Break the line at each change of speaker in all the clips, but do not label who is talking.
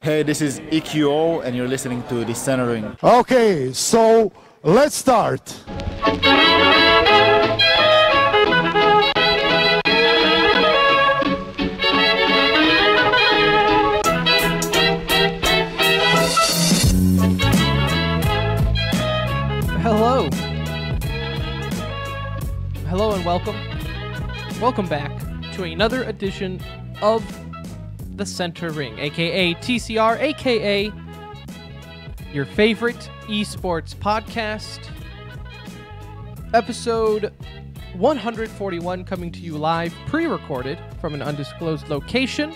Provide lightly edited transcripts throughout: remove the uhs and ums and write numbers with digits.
Hey, this is EQO, and you're listening to The Center Ring.
Okay, so let's start.
Hello. Hello and welcome. Welcome back to another edition of The Center Ring, aka TCR, aka your favorite esports podcast. Episode 141 coming to you live, pre-recorded from an undisclosed location.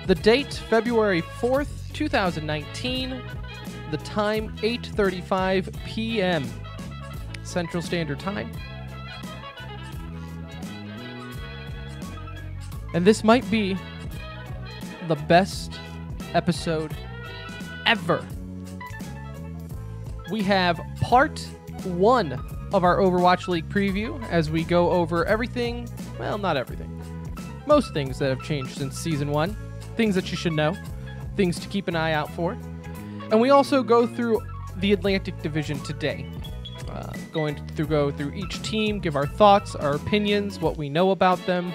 The date, February 4th, 2019. The time, 8:35 p.m. Central Standard Time. And this might be the best episode ever. We have part 1 of our Overwatch League preview as we go over everything, well, not everything, most things that have changed since Season 1, things that you should know, things to keep an eye out for. And we also go through the Atlantic Division today. Go through each team, give our thoughts, our opinions, what we know about them.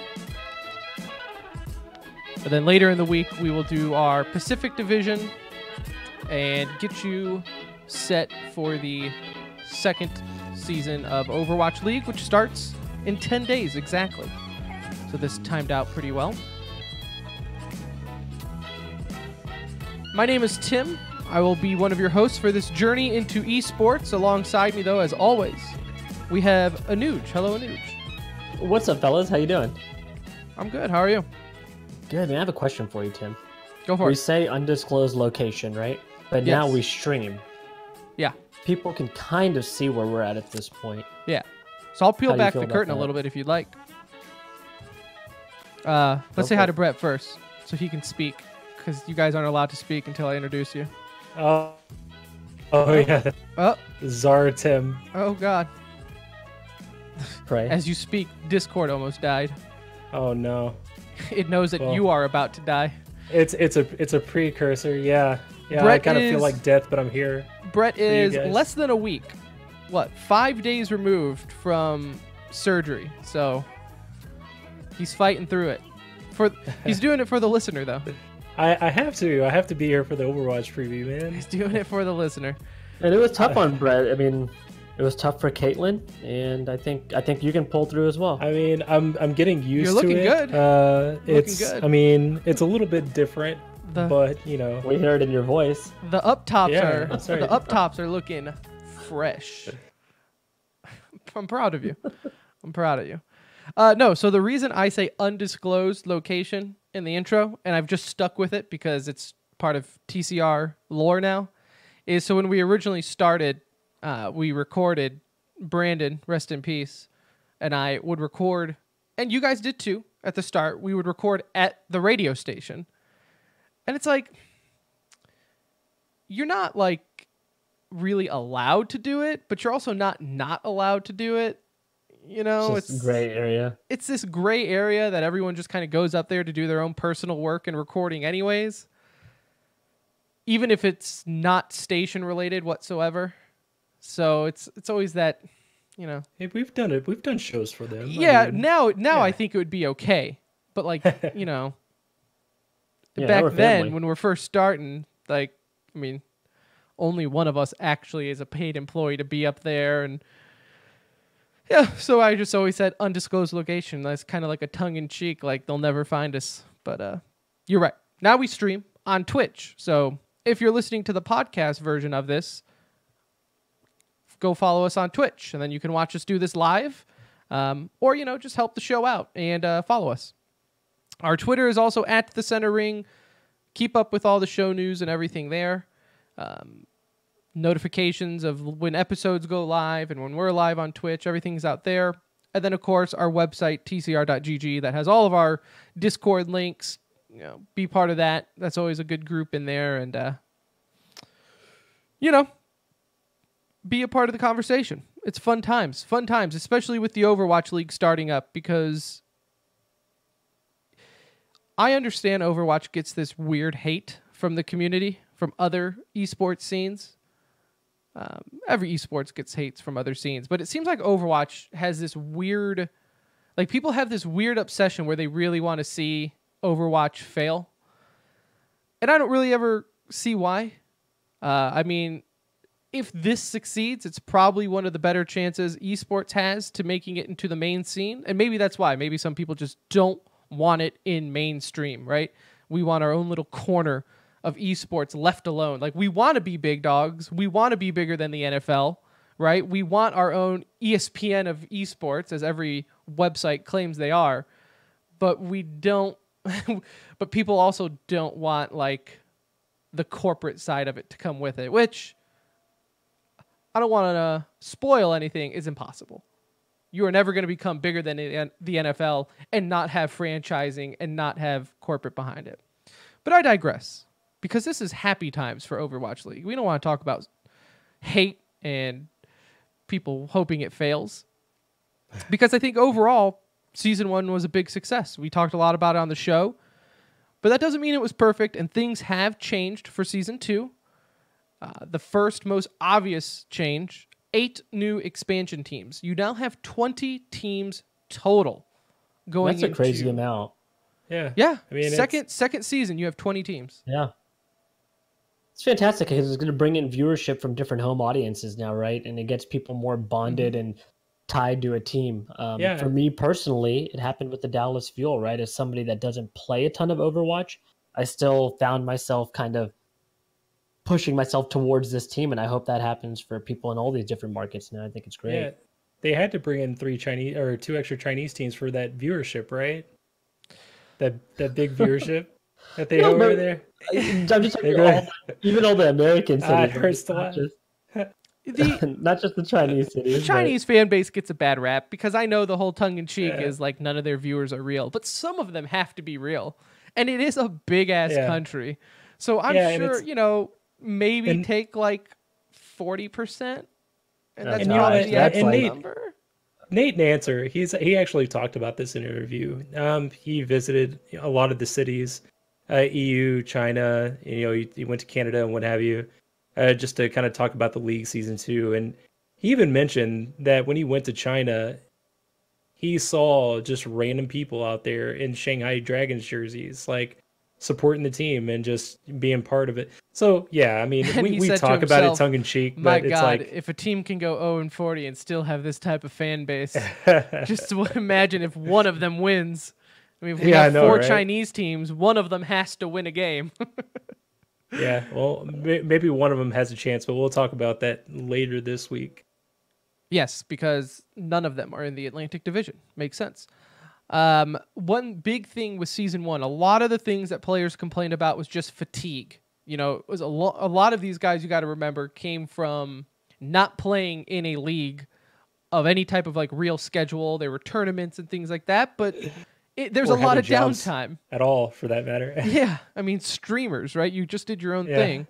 And then later in the week, we will do our Pacific Division and get you set for the second season of Overwatch League, which starts in 10 days exactly. So this timed out pretty well. My name is Tim. I will be one of your hosts for this journey into esports. Alongside me, though, as always, we have Anuj. Hello, Anuj.
What's up, fellas? How you doing?
I'm good. How are you?
Good, man. I have a question for you, Tim.
Go for
We
it.
say undisclosed location, right? But
Yes.
now we stream.
Yeah.
People can kind of see where we're at this point.
Yeah. So I'll peel
How do you
back
feel
the
about
curtain a
that?
little bit if you'd like. Let's say
for
hi
it.
to Brett first, so he can speak, because you guys aren't allowed to speak until I introduce you.
Oh yeah,
Oh,
Zara Tim.
oh God.
Pray.
As you speak, Discord almost died.
Oh no,
It knows that
Well.
you are about to die.
it's a precursor. Yeah, I
Brett
kind of
is-
feel like death, but I'm here.
Brett
you
is
guys.
less than a week. 5 days removed from surgery. So he's fighting through it. He's doing it for the listener, though.
I have to be here for the Overwatch preview, man.
He's doing it for the listener.
And it was tough on Brett. I mean, it was tough for Caitlyn, and I think you can pull through as well.
I mean, I'm getting used
You're looking
to it.
good.
It's
good.
I mean, it's a little bit different,
The-
but you know,
We hear it in your voice.
The up tops
Yeah, that's right.
are looking fresh. I'm proud of you. I'm proud of you. No, so the reason I say undisclosed location in the intro, and I've just stuck with it because it's part of TCR lore now, is so when we originally started, we recorded, Brandon, rest in peace, and I would record, and you guys did too at the start, we would record at the radio station. And it's like, you're not like really allowed to do it, but you're also not allowed to do it. You know,
It's just a gray area.
it's this gray area that everyone just kind of goes up there to do their own personal work and recording anyways. Even if it's not station related whatsoever. So it's always that, you know.
hey, we've done it. We've done shows for them. I
Yeah,
mean,
now
yeah.
I think it would be okay. But like, you know,
Yeah,
back
we're
then
family.
when we're first starting, like, I mean, only one of us actually is a paid employee to be up there, and yeah, so I just always said undisclosed location. That's kind of like a tongue-in-cheek, like they'll never find us. But you're right. Now we stream on Twitch. So if you're listening to the podcast version of this, go follow us on Twitch, and then you can watch us do this live, or, you know, just help the show out and follow us. Our Twitter is also at The Center Ring. Keep up with all the show news and everything there. Notifications of when episodes go live and when we're live on Twitch, everything's out there. And then, of course, our website, tcr.gg, that has all of our Discord links. You know, be part of that. That's always a good group in there. And, you know, be a part of the conversation. It's fun times, especially with the Overwatch League starting up, because I understand Overwatch gets this weird hate from the community, from other esports scenes. Every esports gets hates from other scenes, but it seems like Overwatch has this weird, like people have this weird obsession where they really want to see Overwatch fail. And I don't really ever see why. I mean, if this succeeds, it's probably one of the better chances esports has to making it into the main scene. And maybe that's why. Maybe some people just don't want it in mainstream, right? We want our own little corner of esports left alone. Like, we want to be big dogs. We want to be bigger than the NFL, right? We want our own ESPN of esports, as every website claims they are. But we don't, but people also don't want, like, the corporate side of it to come with it, which I don't want to spoil anything, is impossible. You are never going to become bigger than the NFL and not have franchising and not have corporate behind it. But I digress, because this is happy times for Overwatch League. We don't want to talk about hate and people hoping it fails, because I think overall Season 1 was a big success. We talked a lot about it on the show, but that doesn't mean it was perfect, and things have changed for Season 2. The first most obvious change, 8 new expansion teams. You now have 20 teams total going into...
That's a crazy amount.
Yeah.
Yeah.
I mean,
second season, you have 20 teams.
Yeah. It's fantastic because it's going to bring in viewership from different home audiences now, right? And it gets people more bonded and tied to a team.
Yeah.
For me personally, it happened with the Dallas Fuel, right? As somebody that doesn't play a ton of Overwatch, I still found myself kind of pushing myself towards this team, and I hope that happens for people in all these different markets now. I think it's great.
Yeah. They had to bring in 2 extra Chinese teams for that viewership, right? That big viewership that they have over there.
I'm just talking even all the American cities.
Hurts a lot.
Not just the Chinese cities.
The Chinese fan base gets a bad rap, because I know the whole tongue-in-cheek is like none of their viewers are real, but some of them have to be real. And it is a big-ass country. So I'm sure, maybe take like 40%. And that's probably the actual number.
Nate Nancer, he actually talked about this in an interview. He visited a lot of the cities, EU, China. He went to Canada and what have you, just to kind of talk about the league season 2. And he even mentioned that when he went to China, he saw just random people out there in Shanghai Dragons jerseys, like supporting the team and just being part of it. So yeah, I mean, we talk about it tongue in cheek, but
my
it's
God,
like,
if a team can go 0-40 and still have this type of fan base, just to imagine if one of them wins. I mean, if we have 4
right?
Chinese teams, one of them has to win a game.
yeah, well, maybe one of them has a chance, but we'll talk about that later this week.
Yes, because none of them are in the Atlantic Division. Makes sense. One big thing with Season 1, a lot of the things that players complained about was just fatigue. It was a lot of these guys, you got to remember, came from not playing in a league of any type of like real schedule. There were tournaments and things like that, but there's a lot of downtime
at all, for that matter.
Yeah, I mean, streamers, right? You just did your own thing.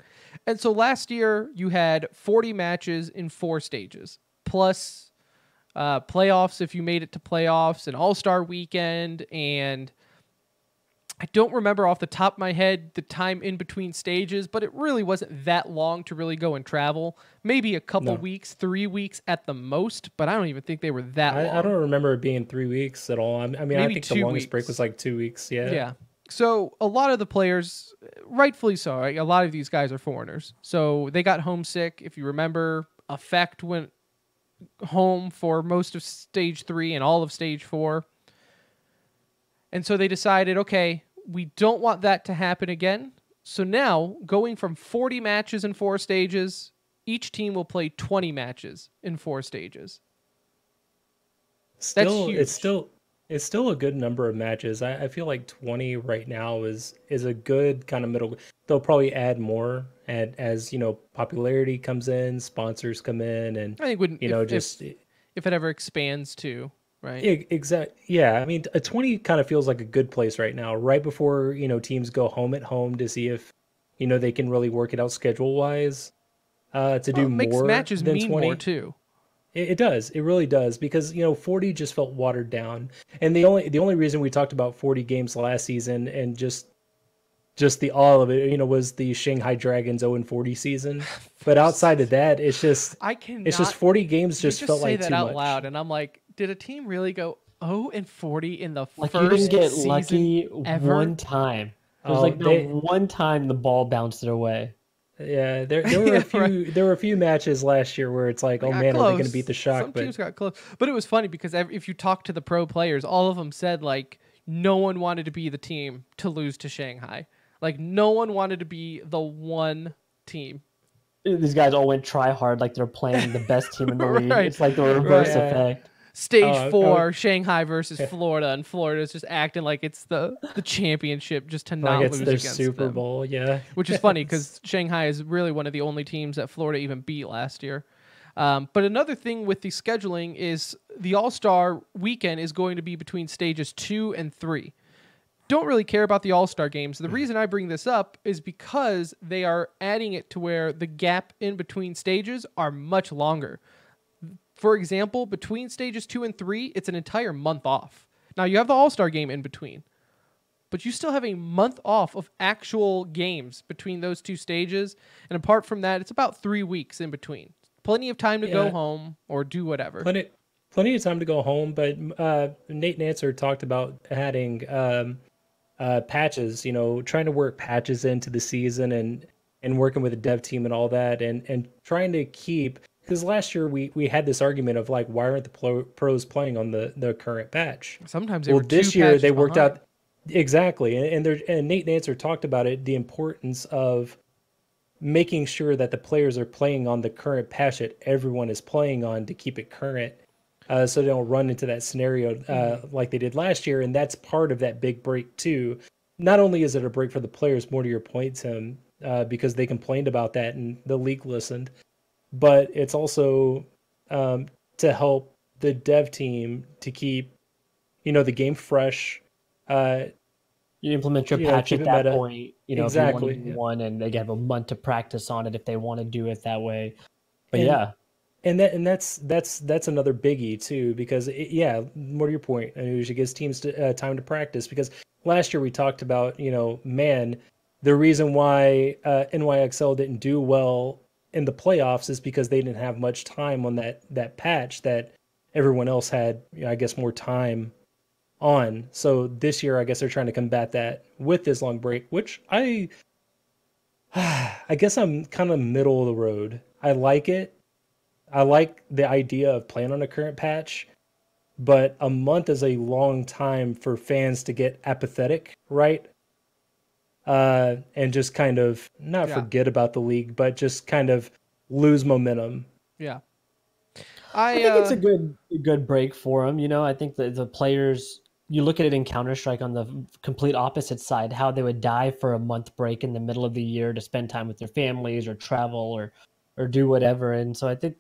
And so last year you had 40 matches in 4 stages, plus playoffs if you made it to playoffs, an all-star weekend, and I don't remember off the top of my head the time in between stages, but it really wasn't that long to really go and travel. Maybe a couple weeks, 3 weeks at the most, but I don't even think they were that long.
I don't remember it being 3 weeks at all. I mean, maybe I think the longest break was like 2 weeks. Yeah.
So a lot of the players, rightfully so, right? A lot of these guys are foreigners. So they got homesick. If you remember, Effect went home for most of stage 3 and all of stage 4. And so they decided, okay, we don't want that to happen again. So now, going from 40 matches in 4 stages, each team will play 20 matches in 4 stages. That's huge.
It's still a good number of matches. I feel like 20 right now is a good kind of middle. They'll probably add more as popularity comes in, sponsors come in, and
I think if it ever expands too, right?
Exactly. Yeah, I mean, a 20 kind of feels like a good place right now, right before teams go home at home to see if they can really work it out schedule wise. To do
makes
more
matches
than
mean
20.
more too.
It does. It really does, because 40 just felt watered down. And the only reason we talked about 40 games last season and just just the all of it, was the Shanghai Dragons 0-40 season. But outside of that, it's just
I cannot.
it's just 40 games
You
just felt
say
like
that
too
out
much.
loud, and I'm like, did a team really go 0-40 in the
Like
first
you didn't get
season
lucky
ever?
one time. There's
Oh,
like not one time the ball bounced it away.
Yeah, there were
Yeah,
a few there were a few matches last year where it's like,
They
oh
got
man, are they going to
close.
beat the Shock?
Some
But
teams got close, but it was funny because if you talk to the pro players, all of them said like no one wanted to be the team to lose to Shanghai. Like no one wanted to be the one team.
These guys all went try hard like they're playing the best team in the league.
Right.
It's like the reverse
Right.
effect.
Stage
Oh,
4, Shanghai versus Florida, and Florida's just acting like it's the championship just to not
like it's
lose
their
against
Super
them.
Bowl, yeah.
Which is funny because Shanghai is really one of the only teams that Florida even beat last year. But another thing with the scheduling is the All-Star weekend is going to be between stages 2 and 3. Don't really care about the All-Star games. The reason I bring this up is because they are adding it to where the gap in between stages are much longer. For example, between stages 2 and 3, it's an entire month off. Now, you have the All-Star game in between, but you still have a month off of actual games between those two stages. And apart from that, it's about 3 weeks in between. Plenty of time to go
Yeah.
home or do whatever.
Plenty of time to go home, but Nate Nancer talked about adding patches, trying to work patches into the season and working with the dev team and all that and trying to keep, because last year we had this argument of like, why aren't the pros playing on the current patch?
Sometimes they
Well,
were
this
two
year
patches
they worked
behind.
out exactly, and Nate Nancer talked about it, the importance of making sure that the players are playing on the current patch that everyone is playing on to keep it current, so they don't run into that scenario like they did last year. And that's part of that big break too. Not only is it a break for the players, more to your point, Tim, because they complained about that and the league listened, but it's also to help the dev team to keep the game fresh.
You implement your
You know,
patch
keep
at
it
that
meta.
point, if you
Exactly,
want to do
yeah.
one, and they have a month to practice on it if they want to do it that way. But
And-
yeah,
that's another biggie too, because more to your point, it usually gives teams time to practice. Because last year we talked about, man, the reason why NYXL didn't do well in the playoffs is because they didn't have much time on that patch that everyone else had, I guess, more time on. So this year, I guess they're trying to combat that with this long break, which I guess I'm kind of middle of the road. I like it. I like the idea of playing on a current patch, but a month is a long time for fans to get apathetic, right? And just kind of not
Yeah.
forget about the league, but just kind of lose momentum.
Yeah.
I think it's a good break for them. I think that the players, you look at it in Counter-Strike on the complete opposite side, how they would die for a month break in the middle of the year to spend time with their families or travel or do whatever. And so I think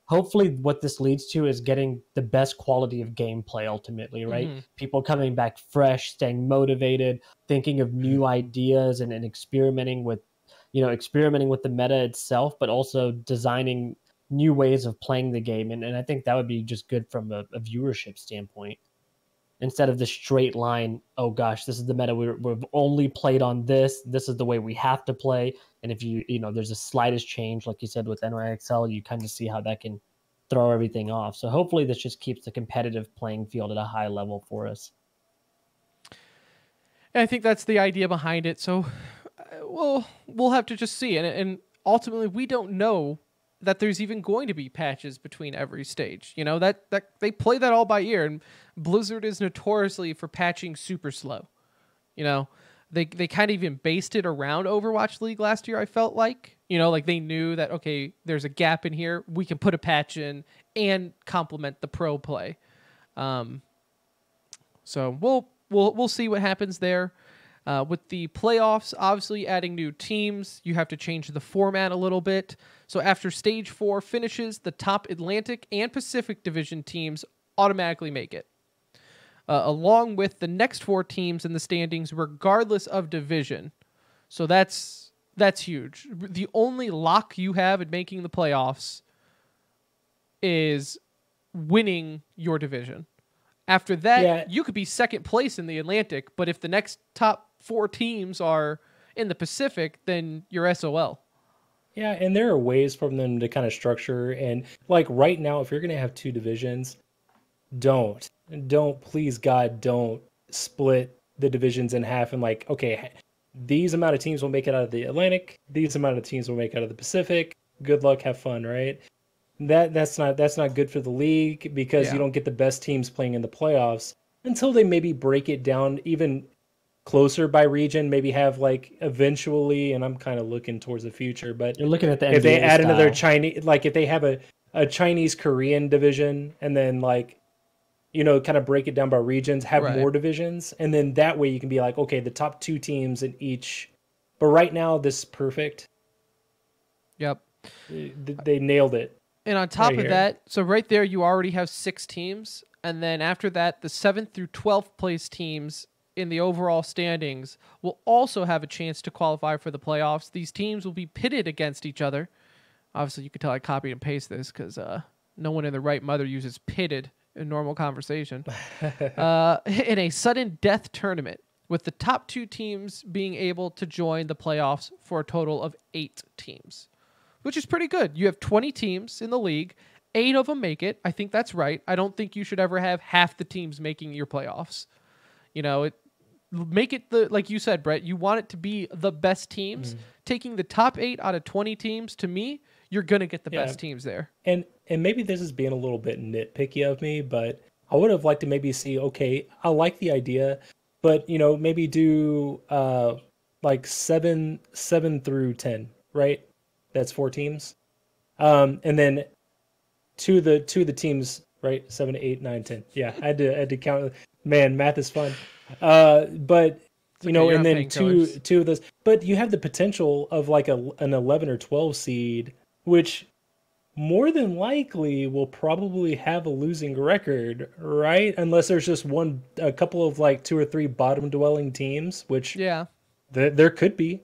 hopefully what this leads to is getting the best quality of gameplay ultimately, right?
Mhm.
People coming back fresh, staying motivated, thinking of new ideas and experimenting with the meta itself, but also designing new ways of playing the game. And I think that would be just good from a viewership standpoint. Instead of the straight line, oh gosh, this is the meta, we've only played on this is the way we have to play. And if there's a slightest change, like you said with NYXL, you kind of see how that can throw everything off. So hopefully this just keeps the competitive playing field at a high level for us.
I think that's the idea behind it. So we'll have to just see. And ultimately, we don't know that there's even going to be patches between every stage. That they play that all by ear. And Blizzard is notoriously for patching super slow. They kind of even based it around Overwatch League last year, I felt like. Like they knew that, okay, there's a gap in here. We can put a patch in and complement the pro play. So we'll see what happens there. With the playoffs, obviously adding new teams, you have to change the format a little bit. So after Stage 4 finishes, the top Atlantic and Pacific Division teams automatically make it, along with the next 4 teams in the standings, regardless of division. So that's huge. The only lock you have in making the playoffs is winning your division. After that,
Yeah.
you could be second place in the Atlantic, but if the next top 4 teams are in the Pacific, then you're SOL.
Yeah, and there are ways for them to kind of structure, and like right now, if you're gonna have 2 divisions, don't please God, don't split the divisions in half and like, okay, these amount of teams will make it out of the Atlantic, these amount of teams will make it out of the Pacific. Good luck, have fun, right? That's not good for the league, because you don't get the best teams playing in the playoffs until they maybe break it down even closer by region, maybe have like eventually, and I'm kind of looking towards the future, but
You're looking at the
if they
NBA
add another
style.
Chinese, like if they have a Chinese Korean division, and then like, kind of break it down by regions, have
Right.
more divisions, and then that way you can be like, okay, the top 2 teams in each. But right now, this is perfect.
Yep.
They nailed it.
And on top
Right
of
here.
that, so right there, you already have 6 teams. And then after that, the 7th through 12th place teams in the overall standings will also have a chance to qualify for the playoffs. These teams will be pitted against each other. Obviously, you could tell I copied and pasted this because no one in their right mother uses pitted in normal conversation. In a sudden death tournament, with the top 2 teams being able to join the playoffs for a total of 8 teams, which is pretty good. You have 20 teams in the league. 8 of them make it. I think that's right. I don't think you should ever have half the teams making your playoffs. Make it like you said, Brett, you want it to be the best teams. Taking the top 8 out of 20 teams, to me, you're going to get the best teams there.
And maybe this is being a little bit nitpicky of me, but I would have liked to maybe see, okay, I like the idea, but maybe do like 7 through 10, right? That's 4 teams. And then two of the teams, right? 7, 8, 9, 10. Yeah, I had to count. Man, math is fun. But
okay, you're
and
on
then
painkillers.
two of those. But you have the potential of like an 11 or 12 seed, which more than likely will probably have a losing record, right? Unless there's just a couple of like 2 or 3 bottom dwelling teams, which
Yeah.
there could be.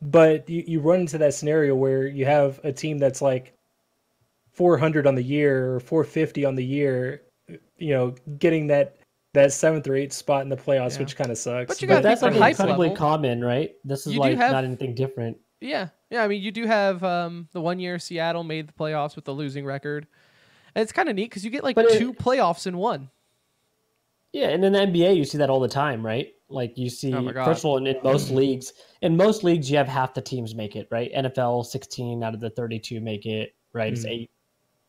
But you run into that scenario where you have a team that's like 400 on the year or 450 on the year, getting that 7th or 8th spot in the playoffs,
Yeah.
which kind of sucks.
But you
But
gotta
that's
think
like
for hype
incredibly
level.
common, right? This is
You do
like
have-
not anything different.
Yeah. I mean, you do have the one year Seattle made the playoffs with the losing record. And it's kind of neat because you get like
But
2 playoffs in one.
Yeah, and in the NBA, you see that all the time, right? Like you see,
Oh my God.
first of all, in most leagues, you have half the teams make it, right? NFL, 16 out of the 32 make it, right? It's 8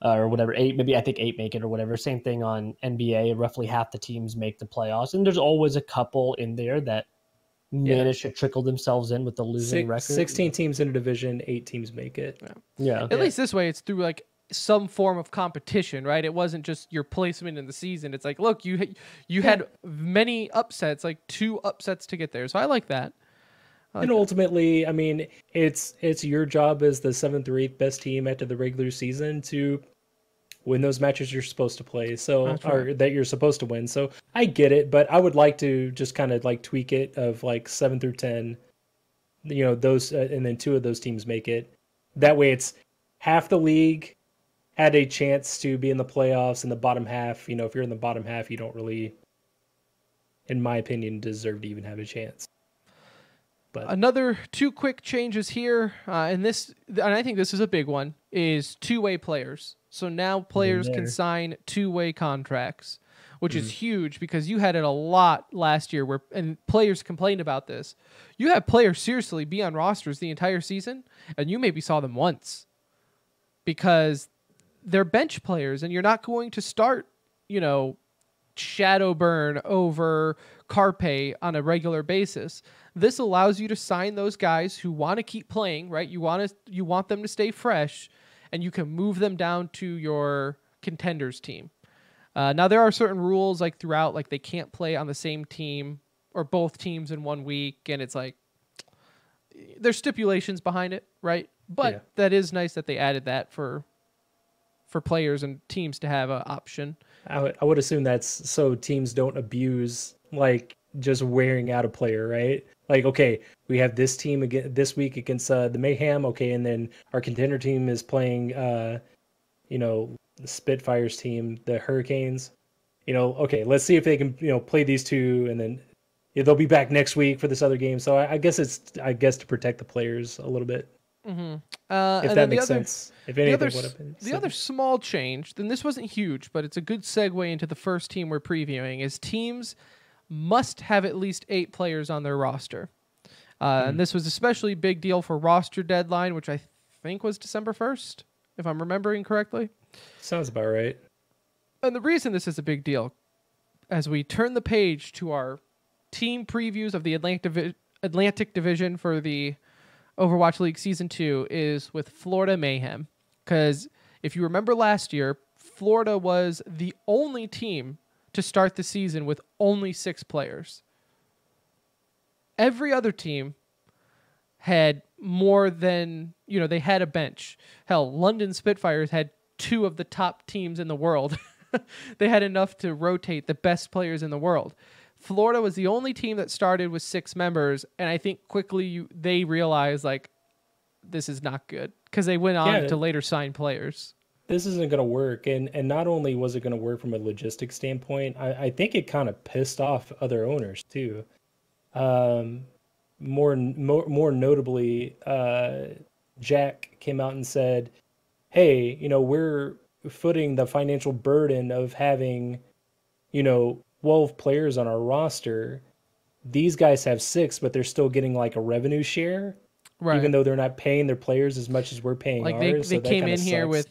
or whatever, 8, maybe I think 8 make it or whatever. Same thing on NBA, roughly half the teams make the playoffs. And there's always a couple in there that manage to trickle themselves in with the losing record.
16 teams in a division, 8 teams make it.
Yeah.
At least this way, it's through like some form of competition, right? It wasn't just your placement in the season. It's like, look, you had many upsets, like 2 upsets to get there. So I like that.
And ultimately, I mean, it's your job as the 7th or 8th best team after the regular season to win those matches you're supposed to play. So, or that you're supposed to win. So I get it, but I would like to just kind of like tweak it of like 7 through 10, those, and then 2 of those teams make it. That way it's half the league had a chance to be in the playoffs, and the bottom half, if you're in the bottom half, you don't really, in my opinion, deserve to even have a chance. But
Another 2 quick changes here, and I think this is a big one, is 2-way players. So now players can sign 2-way contracts, which is huge because you had it a lot last year and players complained about this. You had players seriously be on rosters the entire season, and you maybe saw them once because they're bench players, and you're not going to start, Shadowburn over Carpe on a regular basis. This allows you to sign those guys who want to keep playing, right? You want them to stay fresh, and you can move them down to your contenders team. Now there are certain rules like throughout, like they can't play on the same team or both teams in 1 week, and it's like there's stipulations behind it, right? But that is nice that they added that for players and teams to have an option.
I would assume that's so teams don't abuse like just wearing out a player, right? Like, okay, we have this team again this week against the Mayhem, okay, and then our contender team is playing, the Spitfires team, the Hurricanes. Okay, let's see if they can, play these 2, and then, yeah, they'll be back next week for this other game. So I guess to protect the players a little bit.
And
If that
then
makes sense. If anything would have been
the other small change, then this wasn't huge, but it's a good segue into the first team we're previewing, is teams must have at least 8 players on their roster. And this was especially big deal for roster deadline, which I think was December 1st, if I'm remembering correctly.
Sounds about right.
And the reason this is a big deal, as we turn the page to our team previews of the Atlantic Division for the Overwatch League Season 2, is with Florida Mayhem. Because if you remember last year, Florida was the only team to start the season with only 6 players. Every other team had more than, they had a bench. Hell, London Spitfires had 2 of the top teams in the world. They had enough to rotate the best players in the world. Florida was the only team that started with 6 members, and I think quickly they realized, like, this is not good, because they went on to later sign players.
This isn't going to work, and not only was it going to work from a logistics standpoint, I think it kind of pissed off other owners too. More notably, Jack came out and said, hey, we're footing the financial burden of having, 12 players on our roster. These guys have 6, but they're still getting like a revenue share, right? Even though they're not paying their players as much as we're paying
like
ours.
They came in here with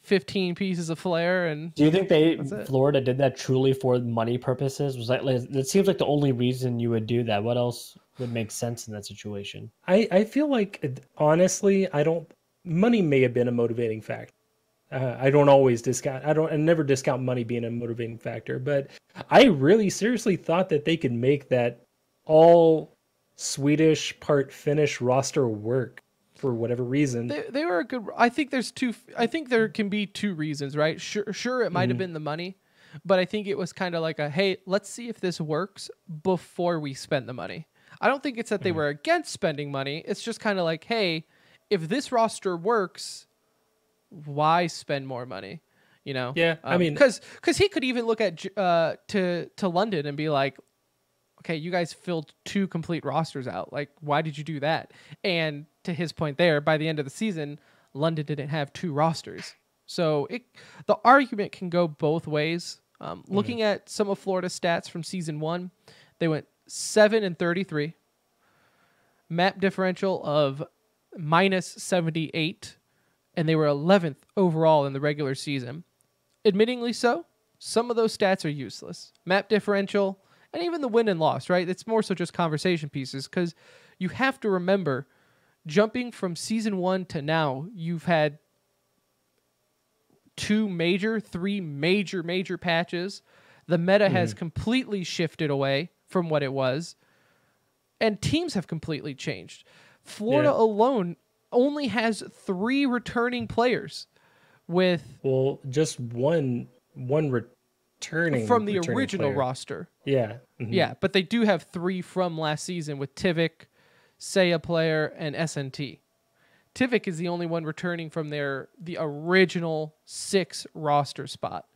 15 pieces of flair. And
do you think Florida did that truly for money purposes? Was that, it seems like the only reason you would do that. What else would make sense in that situation?
I feel like, honestly, money may have been a motivating factor. I don't always discount. I never discount money being a motivating factor, but I really seriously thought that they could make that all Swedish part Finnish roster work for whatever reason.
They were a good. I think there can be 2 reasons, right? Sure, it might have been the money, but I think it was kind of like hey, let's see if this works before we spend the money. I don't think it's that they were against spending money. It's just kind of like, hey, if this roster works, why spend more money?
Yeah, I mean,
because he could even look at to London and be like, okay, you guys filled 2 complete rosters out. Like, why did you do that? And to his point there, by the end of the season, London didn't have 2 rosters. So the argument can go both ways. Looking at some of Florida's stats from season 1, they went 7-33, map differential of -78, and they were 11th overall in the regular season. Admittingly so, some of those stats are useless. Map differential, and even the win and loss, right? It's more so just conversation pieces, because you have to remember, jumping from season 1 to now, you've had 3 major patches. The meta has completely shifted away from what it was, and teams have completely changed. Florida alone only has 3 returning players, with
just one returning
from the original
player.
roster.
Yeah,
yeah, but they do have 3 from last season with Tivik, Seiya player, and SNT. Tivik is the only one returning from the original 6 roster spot.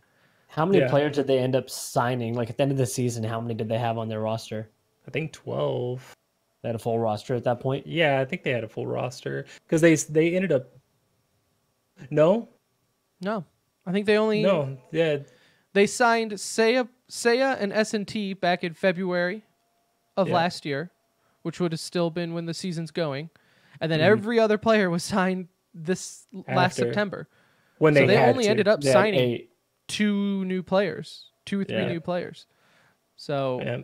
How many players did they end up signing? Like at the end of the season, how many did they have on their roster?
I think 12.
They had a full roster at that point?
Yeah, I think they had a full roster, because they ended up. No,
I think they only they signed Seiya and S&T back in February of last year, which would have still been when the season's going, and then every other player was signed this last September.
When they
only ended up signing 2 new players, 2 or 3 new players. So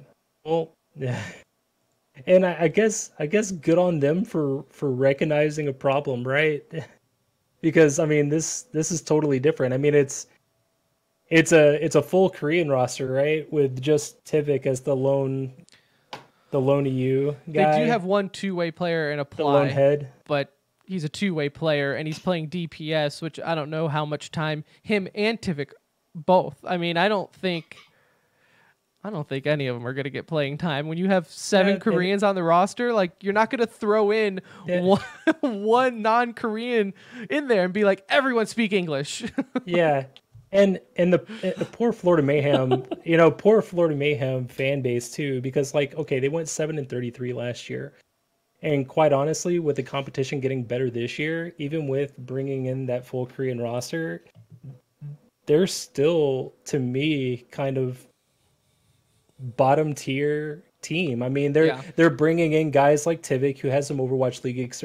and I guess good on them for recognizing a problem, right? Because I mean this is totally different. I mean it's a full Korean roster, right? With just Tivik as the lone EU guy.
They do have 1 2-way player in Apply,
the lone head,
but he's a 2-way player and he's playing DPS, which I don't know how much time him and Tivik both. I mean, I don't think any of them are going to get playing time. When you have 7 Koreans on the roster, like, you're not going to throw in one non-Korean in there and be like, everyone speak English.
Yeah. And the poor Florida Mayhem, poor Florida Mayhem fan base too, because like, okay, they went 7-33 last year, and quite honestly, with the competition getting better this year, even with bringing in that full Korean roster, they're still, to me, kind of bottom tier team. I mean, they're bringing in guys like Tivik, who has some Overwatch League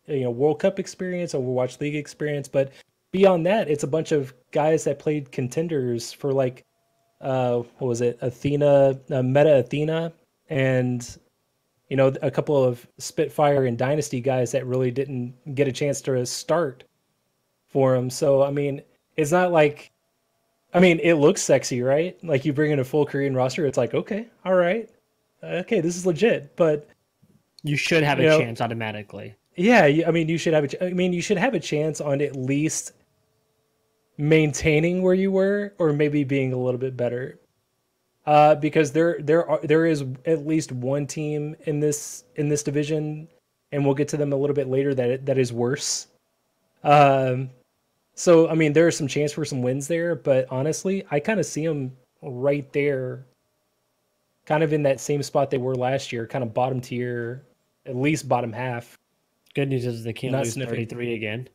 World Cup experience, Overwatch League experience, but beyond that, it's a bunch of guys that played contenders for like, what was it, Athena, Meta Athena, and a couple of Spitfire and Dynasty guys that really didn't get a chance to start for them. So I mean, it's not like, I mean, it looks sexy, right? Like you bring in a full Korean roster, it's like, okay, all right, okay, this is legit, but
you should have a chance automatically.
Yeah, I mean, you should have a chance on at least maintaining where you were, or maybe being a little bit better, because there is at least one team in this division, and we'll get to them a little bit later, that is worse. So I mean, there is some chance for some wins there, but honestly, I kind of see them right there, kind of in that same spot they were last year, kind of bottom tier, at least bottom half.
Good news is they can't lose 33 again.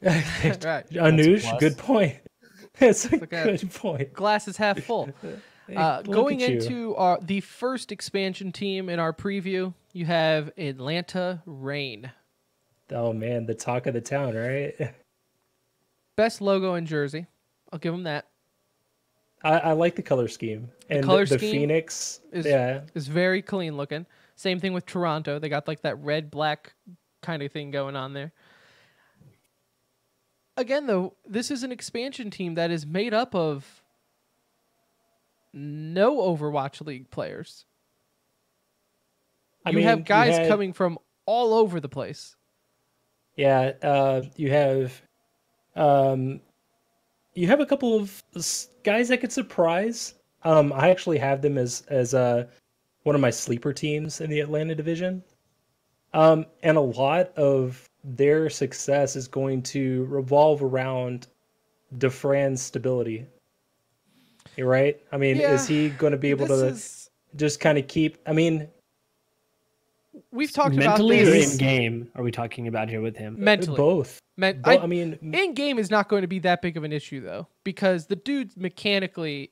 Right.
Anuj, good point. That's a good point.
Glass is half full. Going into the first expansion team in our preview, you have Atlanta Reign.
Oh man, the talk of the town, right?
Best logo in Jersey. I'll give them that.
I like the color scheme. And the Phoenix
is very clean looking. Same thing with Toronto. They got like that red black kind of thing going on there. Again, though, this is an expansion team that is made up of no Overwatch League players. You have guys coming from all over the place.
Yeah, you have a couple of guys that could surprise. I actually have them as one of my sleeper teams in the Atlanta division. And a lot of their success is going to revolve around Dafran's stability. You're right? I mean, is he going to be able to just kind of keep... I mean...
We've talked
mentally
about this.
Mentally or in-game are we talking about here with him?
Mentally.
Both.
I mean... In-game is not going to be that big of an issue, though, because the dude mechanically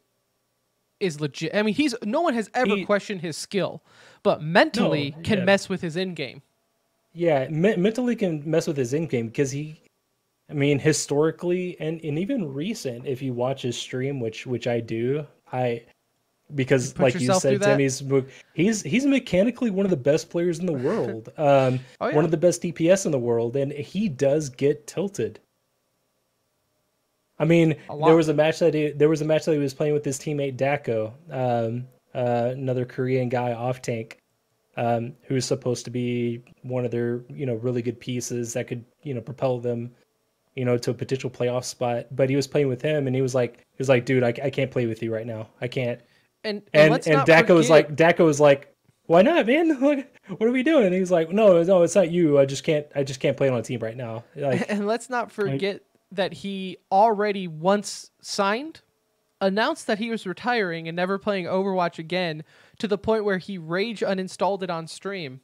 is legit. I mean, no one has ever questioned his skill, but mentally can mess with his in-game.
Yeah, mentally can mess with his in-game because historically and even recent, if you watch his stream, which I do, because like you said, Tim, he's mechanically one of the best players in the world, one of the best DPS in the world, and he does get tilted. I mean, there was a match that he was playing with his teammate Dako, another Korean guy off tank. Who's supposed to be one of their, really good pieces that could, propel them, to a potential playoff spot. But he was playing with him, and he was like, dude, I can't play with you right now. I can't.
And
Dako was like, why not, man? What are we doing? And he was like, no, it's not you. I just can't play on a team right now. Like,
and let's not forget that he already once signed, announced that he was retiring and never playing Overwatch again, to the point where he rage uninstalled it on stream,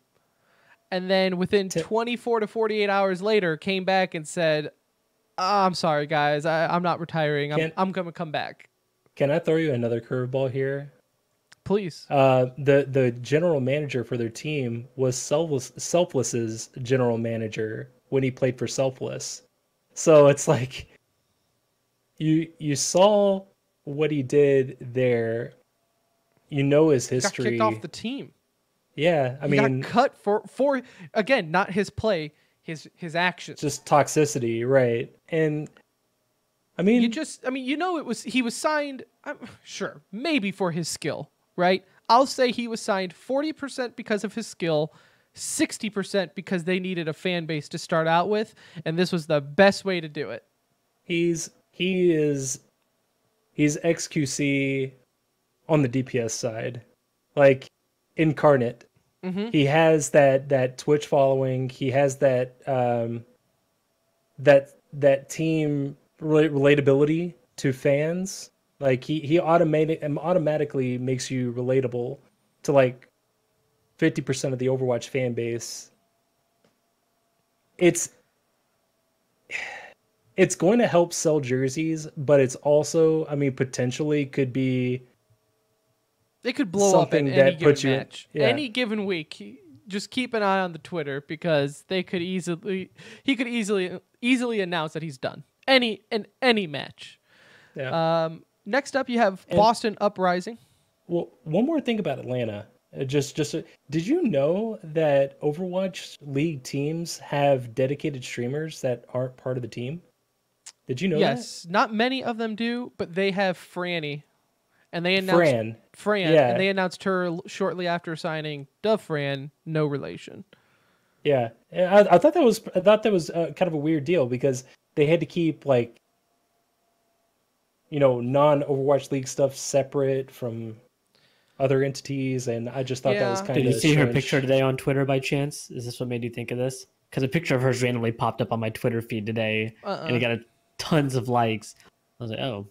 and then within 24 to 48 hours later came back and said, I'm sorry guys, I'm not retiring, I'm gonna come back.
Can I throw you another curveball here?
Please.
The general manager for their team was Selfless's general manager when he played for Selfless. So it's like you saw what he did there. His history.
Got kicked off the team.
Yeah,
he got cut for again, not his play, his actions.
Just toxicity, right? And I mean,
he was signed. Sure, maybe for his skill, right? I'll say he was signed 40% because of his skill, 60% because they needed a fan base to start out with, and this was the best way to do it.
He's XQC on the DPS side, like incarnate.
Mm-hmm.
He has that Twitch following. He has that that team relatability to fans. Like he automatically makes you relatable to like 50% of the Overwatch fan base. It's going to help sell jerseys, but it's also, I mean, potentially could be.
They could blow up in
something
any
that puts
given
you-
match,
yeah.
any given week. Just keep an eye on the Twitter because he could easily announce that he's done any match.
Yeah.
Next up, you have Boston Uprising.
Well, one more thing about Atlanta. Did you know that Overwatch League teams have dedicated streamers that aren't part of the team? Did you know that?
Yes, not many of them do, but they have Franny, and they announced Fran,
yeah.
and they announced her shortly after signing Dove Fran, no relation.
Yeah, I thought that was kind of a weird deal because they had to keep like, non-Overwatch League stuff separate from other entities, and I just thought that was
Yeah.
kind of.
Did you see her
strange.
picture today on Twitter by chance? Is this what made you think of this? Because a picture of hers randomly popped up on my Twitter feed today, and it got tons of likes. I was like, oh,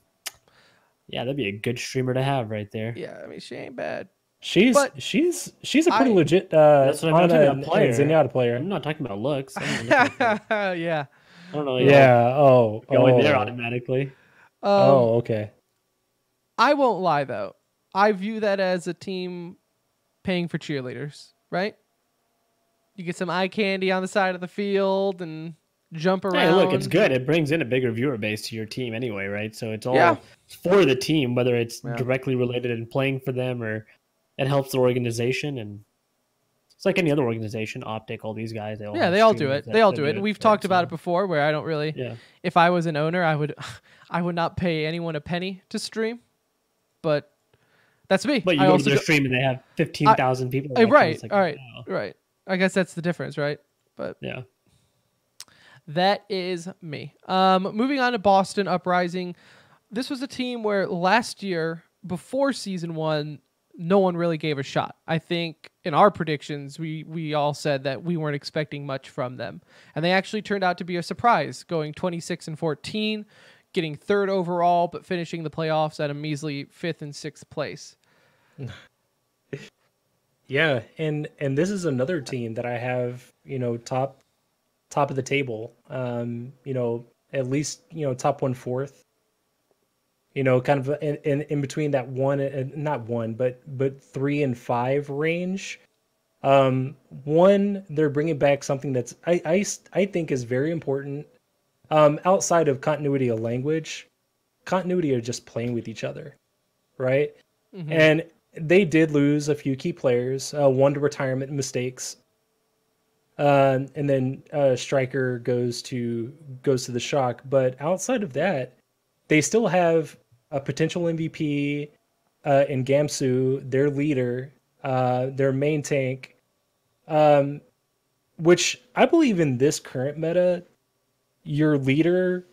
yeah, that'd be a good streamer to have right there.
Yeah, I mean she ain't bad.
She's a pretty legit
That's what I'm talking about. Player.
Zenyatta player.
I'm not talking about looks. I
Yeah.
don't know.
Yeah.
Going there automatically.
Okay.
I won't lie though. I view that as a team paying for cheerleaders, right? You get some eye candy on the side of the field and jump around.
Hey, look, it's good. It brings in a bigger viewer base to your team anyway, right? So it's all for the team, whether it's directly related in playing for them or it helps the organization. And it's like any other organization, Optic, all these guys. They all
do it. They all do it. And we've talked about it before where I don't really, if I was an owner, I would not pay anyone a penny to stream, but that's me.
But you go to their stream and they have 15,000 people.
Right.
Like,
all right.
wow.
Right. I guess that's the difference, right? But
yeah.
That is me. Moving on to Boston Uprising. This was a team where last year, before season 1, no one really gave a shot. I think in our predictions, we all said that we weren't expecting much from them. And they actually turned out to be a surprise, going 26-14, getting 3rd overall, but finishing the playoffs at a measly 5th and 6th place.
Yeah, and this is another team that I have, top of the table. At least, top 1/4. Kind of in between that not 1, but 3 and 5 range. One, they're bringing back something that's I think is very important. Outside of continuity of language, continuity of just playing with each other, right? Mm-hmm. And they did lose a few key players, one to retirement mistakes, and then Striker goes to the Shock. But outside of that, they still have a potential MVP in Gamsu, their leader, their main tank, which I believe in this current meta, your leader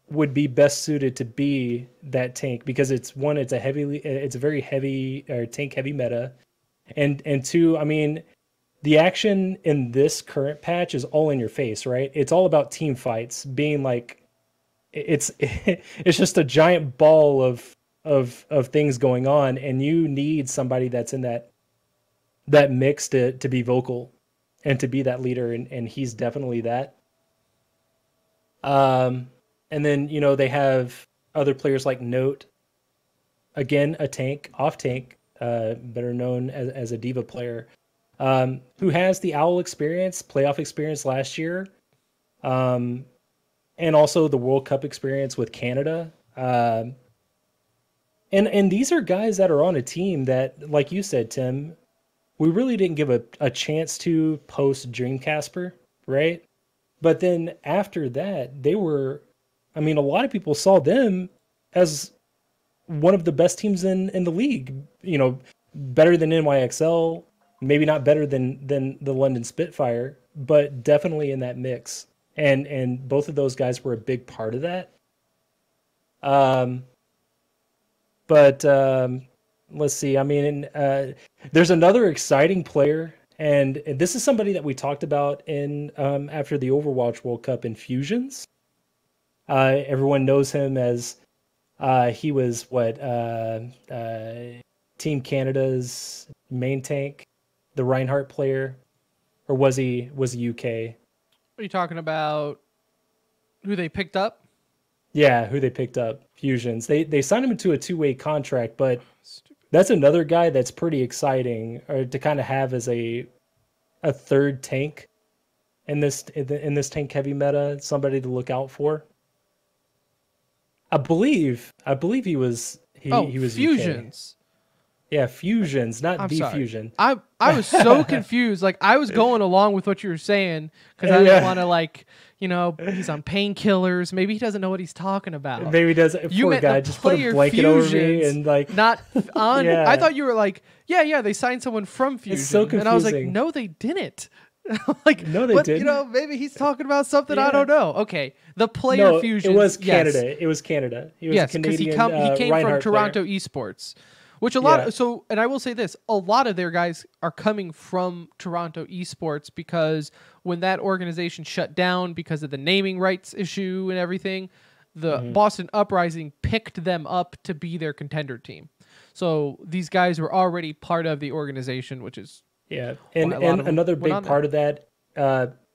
would be best suited to be that tank because it's a very heavy or tank heavy meta, and 2, I mean, the action in this current patch is all in your face, right? It's all about team fights, being like, it's just a giant ball of things going on, and you need somebody that's in that mix to be vocal and to be that leader, and he's definitely that. And then, they have other players like Note, again, a tank, off tank, better known as a diva player, who has the OWL experience, playoff experience last year, and also the World Cup experience with Canada. And these are guys that are on a team that, like you said, Tim, we really didn't give a chance to post Dreamcasper, right? But then after that, they were, I mean, a lot of people saw them as one of the best teams in the league, better than NYXL, maybe not better than the London Spitfire, but definitely in that mix. And both of those guys were a big part of that. But let's see. I mean, there's another exciting player, and this is somebody that we talked about in after the Overwatch World Cup in Fusions. Everyone knows him as He was Team Canada's main tank, the Reinhardt player, or was he UK?
Are you talking about who they picked up?
Yeah, who they picked up, Fusions. They signed him into a 2-way contract, but that's another guy that's pretty exciting to kind of have as a third tank in this tank heavy meta, somebody to look out for. I believe he was
Fusions.
UK. Yeah, Fusions, not
I'm
Fusion.
I was so confused. Like I was going along with what you were saying because I didn't want to he's on painkillers. Maybe he doesn't know what he's talking about.
Maybe he doesn't.
You
Poor guy, just put a blanket over me and
not on.
Yeah.
I thought you were like, yeah, they signed someone from Fusion.
It's so confusing.
And I was like, no, they didn't. Like,
no, they didn't.
Maybe he's talking about something I don't know. Okay, the player
no,
Fusion.
It was
Canada.
Yes. It was Canada. He was a Canadian.
He came
Reinhardt
from Toronto
player.
Esports. Which and I will say this, a lot of their guys are coming from Toronto Esports because when that organization shut down because of the naming rights issue and everything, the Boston Uprising picked them up to be their contender team. So these guys were already part of the organization, which is
and another big part of that,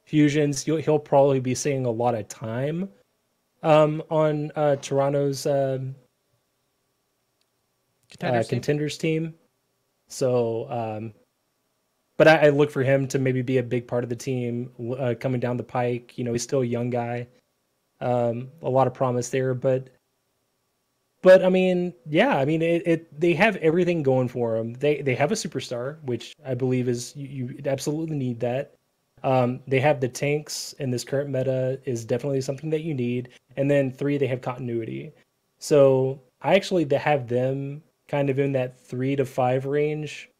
Fusions, he'll probably be seeing a lot of time on Toronto's contenders team. So, but I look for him to maybe be a big part of the team coming down the pike. He's still a young guy. A lot of promise there, but I mean, they have everything going for them. They have a superstar, which I believe is you absolutely need that. They have the tanks, and this current meta is definitely something that you need. And then 3, they have continuity. So I actually have them kind of in that 3 to 5 range.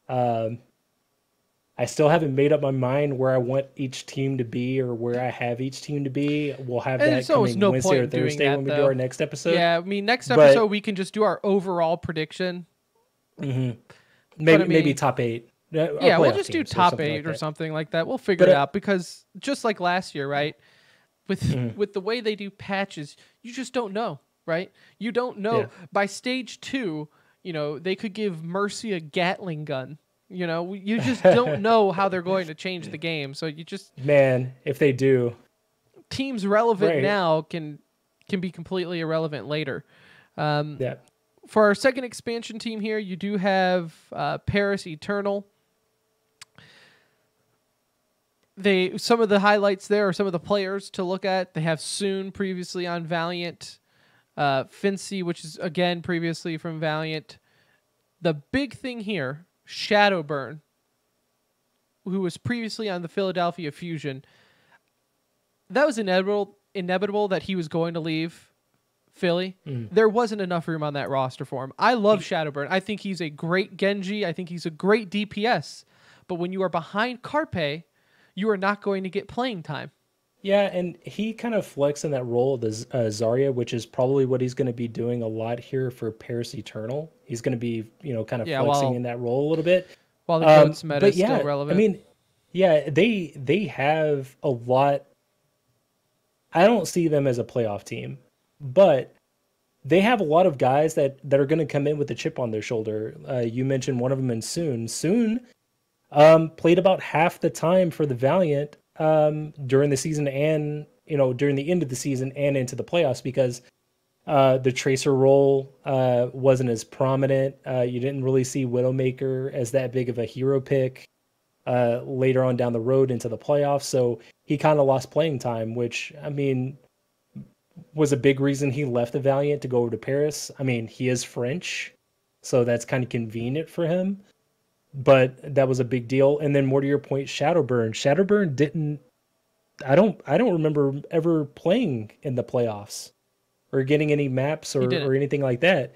I still haven't made up my mind where I want each team to be or where I have each team to be. We'll have that coming Wednesday or Thursday when we do our next episode.
Yeah, I mean, next episode we can just do our overall prediction.
Mm-hmm. Maybe top 8.
Yeah, we'll just do top 8 or something like that. We'll figure it out because just like last year, right? With the way they do patches, you just don't know, right? You don't know. Yeah. By stage 2, they could give Mercy a Gatling gun. You just don't know how they're going to change the game. So you just
if they do,
teams relevant now can be completely irrelevant later. For our second expansion team here, you do have Paris Eternal. Some of the highlights there are some of the players to look at. They have Soon previously on Valiant, Fincy, which is again previously from Valiant. The big thing here, Shadowburn, who was previously on the Philadelphia Fusion. That was inevitable that he was going to leave Philly. There wasn't enough room on that roster for him. I love Shadowburn. I think he's a great Genji. I think he's a great DPS. But when you are behind Carpe, you are not going to get playing time.
Yeah, and he kind of flexed in that role of the Zarya, which is probably what he's going to be doing a lot here for Paris Eternal. He's going to be, kind of flexing in that role a little bit.
While the Goats meta is still relevant.
I mean, they have a lot. I don't see them as a playoff team, but they have a lot of guys that are going to come in with a chip on their shoulder. You mentioned one of them in Soon. Soon played about half the time for the Valiant during the season and, during the end of the season and into the playoffs because the Tracer role wasn't as prominent. You didn't really see Widowmaker as that big of a hero pick later on down the road into the playoffs. So he kind of lost playing time, which, I mean, was a big reason he left the Valiant to go over to Paris. I mean, he is French, so that's kind of convenient for him. But that was a big deal. And then more to your point, Shadowburn. Shadowburn didn't. I don't remember ever playing in the playoffs or getting any maps or anything like that.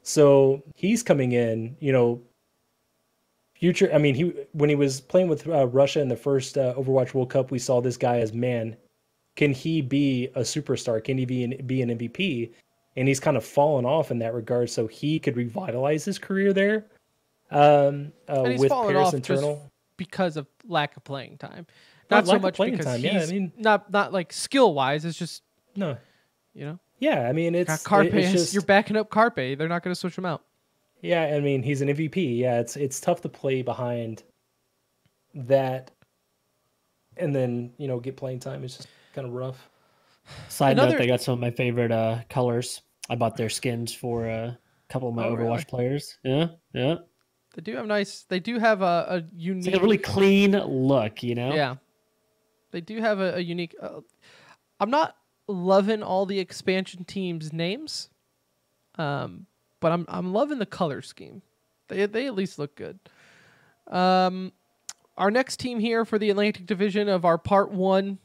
So he's coming in. Future. I mean, when he was playing with Russia in the first Overwatch World Cup, we saw this guy as can he be a superstar? Can he be an MVP? And he's kind of fallen off in that regard. So he could revitalize his career there.
And he's
with
fallen
Paris
off
Internal
just because of lack of playing time, not so much because
time.
he's not like skill wise. It's just
Yeah, I mean
Got Carpe.
it's just
You're backing up Carpe. They're not going to switch him out.
yeah. I mean he's an MVP. Yeah, it's tough to play behind that, and then get playing time. It's just kind of rough.
Side
Another-
note, they got some of my favorite colors. I bought their skins for a couple of my
Oh,
Overwatch
really?
players. Yeah, yeah.
They do have nice. They do have a unique.
It's like a really clean look, you know?
Yeah. They do have a unique. I'm not loving all the expansion teams' names, but I'm loving the color scheme. They at least look good. Our next team here for the Atlantic Division of our Part 1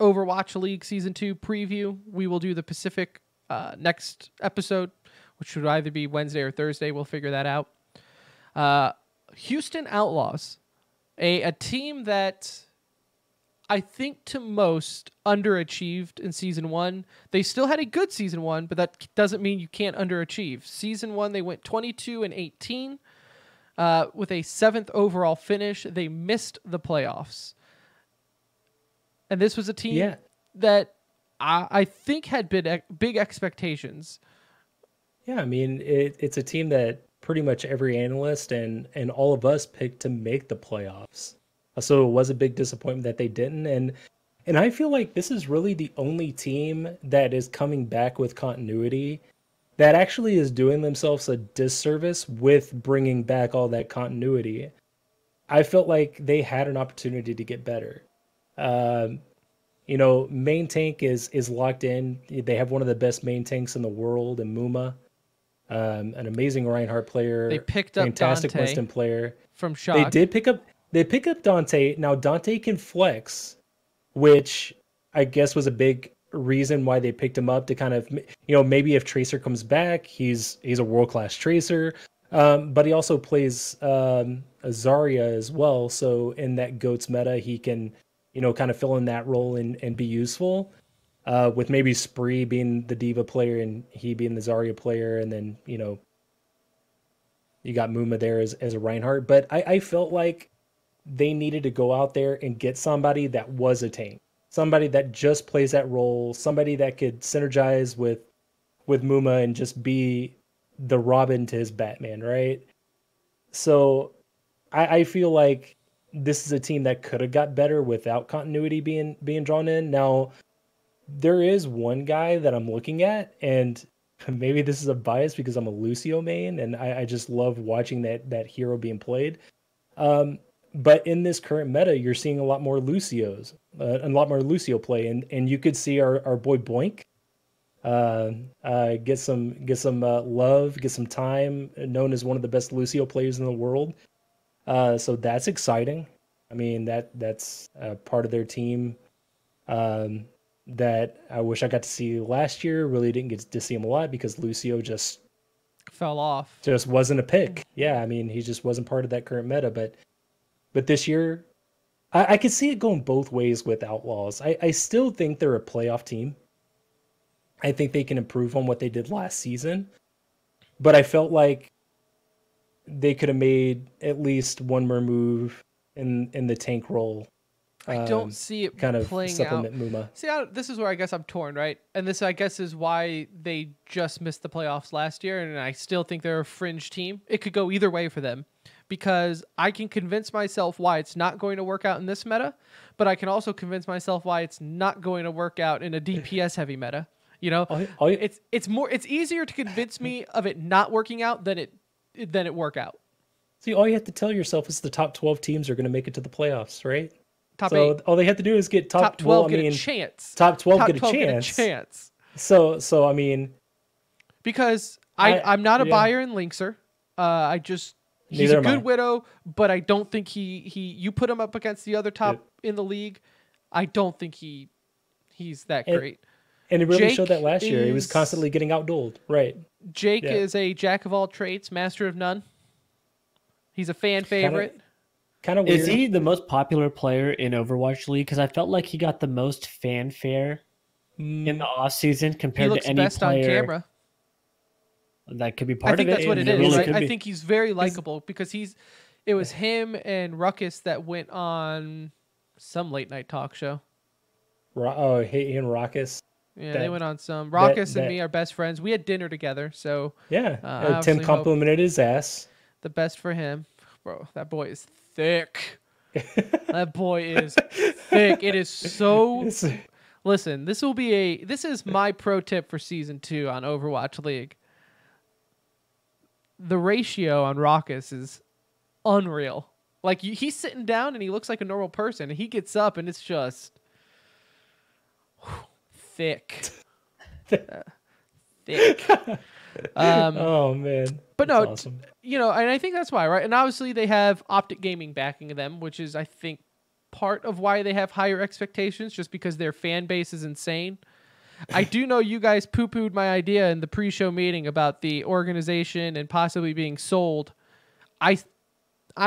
Overwatch League Season 2 preview. We will do the Pacific next episode, which should either be Wednesday or Thursday. We'll figure that out. Houston Outlaws, a team that I think to most underachieved in Season 1. They still had a good Season 1, but that doesn't mean you can't underachieve. Season 1, they went 22-18 with a 7th overall finish. They missed the playoffs. And this was a team that I think had big expectations.
Yeah, I mean it's a team that pretty much every analyst and all of us picked to make the playoffs. So it was a big disappointment that they didn't, and I feel like this is really the only team that is coming back with continuity that actually is doing themselves a disservice with bringing back all that continuity. I felt like they had an opportunity to get better. Main tank is locked in. They have one of the best main tanks in the world in Muma. An amazing Reinhardt player.
They picked up
fantastic
Dante
Winston player.
from Shock.
They pick up Dante. Now Dante can flex, which I guess was a big reason why they picked him up to kind of, maybe if Tracer comes back, he's a world-class Tracer. But he also plays Zarya as well. So in that GOATS meta, he can, kind of fill in that role and be useful. With maybe Spree being the Diva player and he being the Zarya player, and then, you got Muma there as a Reinhardt. But I felt like they needed to go out there and get somebody that was a tank. Somebody that just plays that role, somebody that could synergize with Muma and just be the Robin to his Batman, right? So I feel like this is a team that could have got better without continuity being drawn in. Now, there is one guy that I'm looking at, and maybe this is a bias because I'm a Lucio main, and I just love watching that hero being played. But in this current meta, you're seeing a lot more Lucios, a lot more Lucio play, and you could see our boy Boink get some love, get some time, known as one of the best Lucio players in the world. So that's exciting. I mean, that's part of their team that I wish I got to see last year. Really didn't get to see him a lot because Lucio just
fell off.
Just wasn't a pick. Yeah, I mean, he just wasn't part of that current meta. But this year, I could see it going both ways with Outlaws. I still think they're a playoff team. I think they can improve on what they did last season. But I felt like they could have made at least one more move in the tank role.
I don't see it
kind of
playing
supplement
out.
Muma.
See, this is where I guess I'm torn, right? And this, I guess, is why they just missed the playoffs last year, and I still think they're a fringe team. It could go either way for them, because I can convince myself why it's not going to work out in this meta, but I can also convince myself why it's not going to work out in a DPS heavy meta. It's easier to convince me of it not working out than it work out.
See, all you have to tell yourself is the top 12 teams are going to make it to the playoffs, right?
Top 8.
All they have to do is get top
12 a chance.
Top 12
Top
get a
12
chance.
Get a chance.
So I mean,
because I'm not a buyer in Linkser. He's a good Widow, but I don't think you put him up against the other top in the league, I don't think he's that great.
And it really
Jake
showed that last year. He was constantly getting outdueled. Right.
Jake is a jack of all trades, master of none. He's a fan favorite.
Kind of weird.
Is he the most popular player in Overwatch League? Because I felt like he got the most fanfare in the off season compared
he looks
to any
best
player
on camera.
That could be part of it.
I think that's what it is.
Really
I think he's very likable because it was him and Ruckus that went on some late night talk show.
He and Ruckus.
Yeah,
That-
they went on some. Raucus and
that-
me are best friends. We had dinner together, so
Yeah,
I
Tim
obviously
complimented his ass.
the best for him. Bro, that boy is thick. That boy is thick. It is so. Listen, this is my pro tip for season 2 on Overwatch League. The ratio on Raucus is unreal. Like he's sitting down and he looks like a normal person, and he gets up and it's just thick. Thick.
Oh man.
But
That's
no,
awesome.
and I think that's why, right? And obviously they have Optic Gaming backing them, which is, I think, part of why they have higher expectations, just because their fan base is insane. I do know you guys poo-pooed my idea in the pre-show meeting about the organization and possibly being sold. I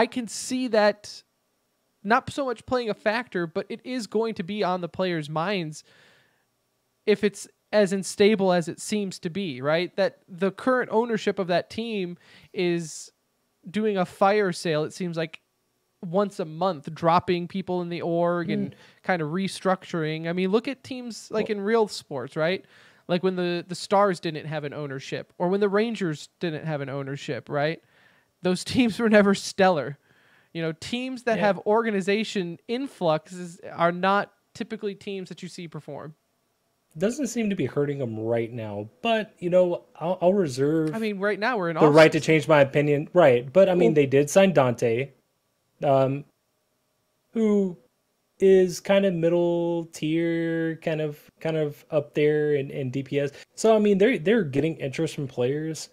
can see that not so much playing a factor, but it is going to be on the players' minds if it's as unstable as it seems to be, right? That the current ownership of that team is doing a fire sale, it seems like, once a month, dropping people in the org and kind of restructuring. I mean, look at teams like in real sports, right? Like when the Stars didn't have an ownership, or when the Rangers didn't have an ownership, right? Those teams were never stellar. Teams that have organization influxes are not typically teams that you see perform.
Doesn't seem to be hurting them right now, but I'll reserve.
I mean, right now we're in
the right to change my opinion, right? But I mean, they did sign Dante, who is kind of middle tier, kind of up there in DPS. So I mean, they're getting interest from players.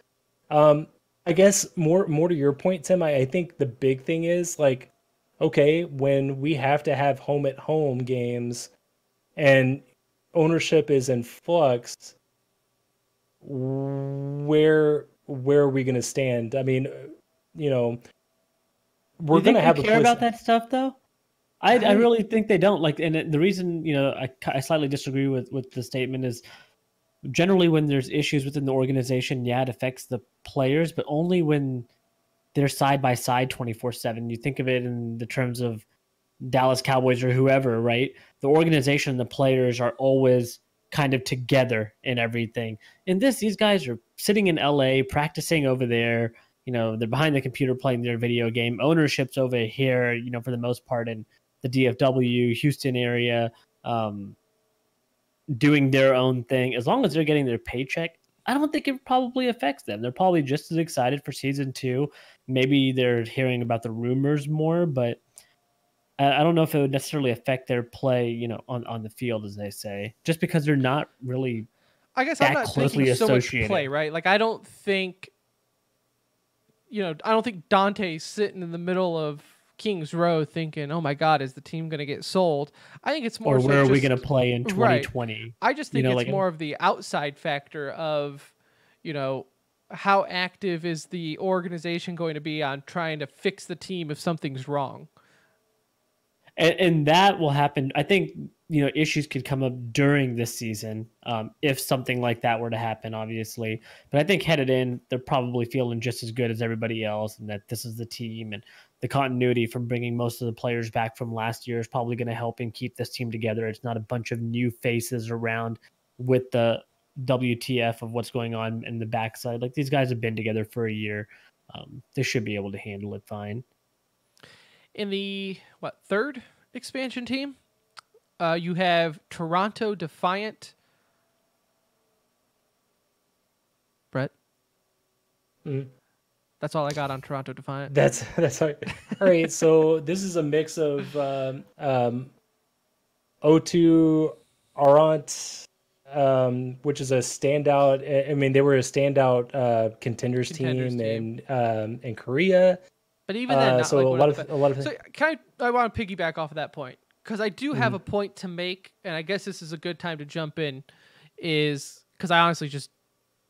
I guess more to your point, Tim. I think the big thing is like, okay, when we have to have home at home games, and ownership is in flux, where are we going to stand? I mean, we're going to have
care about that stuff though. I really think they don't. Like, and the reason I slightly disagree with the statement is generally when there's issues within the organization, yeah, it affects the players, but only when they're side by side 24/7. You think of it in the terms of Dallas Cowboys or whoever, right? The organization and the players are always kind of together in everything. In these guys are sitting in LA, practicing over there. They're behind the computer playing their video game. Ownership's over here, for the most part in the DFW, Houston area, doing their own thing. As long as they're getting their paycheck, I don't think it probably affects them. They're probably just as excited for season 2. Maybe they're hearing about the rumors more, but I don't know if it would necessarily affect their play, on the field, as they say, just because they're not really.
I guess I'm not
closely
thinking so much
associated.
play, right? Like I don't think Dante's sitting in the middle of Kings Row thinking, "Oh my God, is the team going to get sold?" I think it's more.
Or
so
where are we
just-
going to play in 2020?
Right. I just think it's
like
more of the outside factor of, how active is the organization going to be on trying to fix the team if something's wrong.
And that will happen. I think, issues could come up during this season if something like that were to happen, obviously. But I think headed in, they're probably feeling just as good as everybody else, and that this is the team, and the continuity from bringing most of the players back from last year is probably going to help and keep this team together. It's not a bunch of new faces around with the WTF of what's going on in the backside. Like, these guys have been together for a year. They should be able to handle it fine.
In the third expansion team, you have Toronto Defiant. Brett, that's all I got on Toronto Defiant.
That's all right. So this is a mix of O2 Arant, which is a standout. I mean, they were a standout contenders team in Korea.
But even then, not
so
like
a
one
lot
of the,
of a lot of.
So I want to piggyback off of that point because I do have a point to make, and I guess this is a good time to jump in, is because I honestly just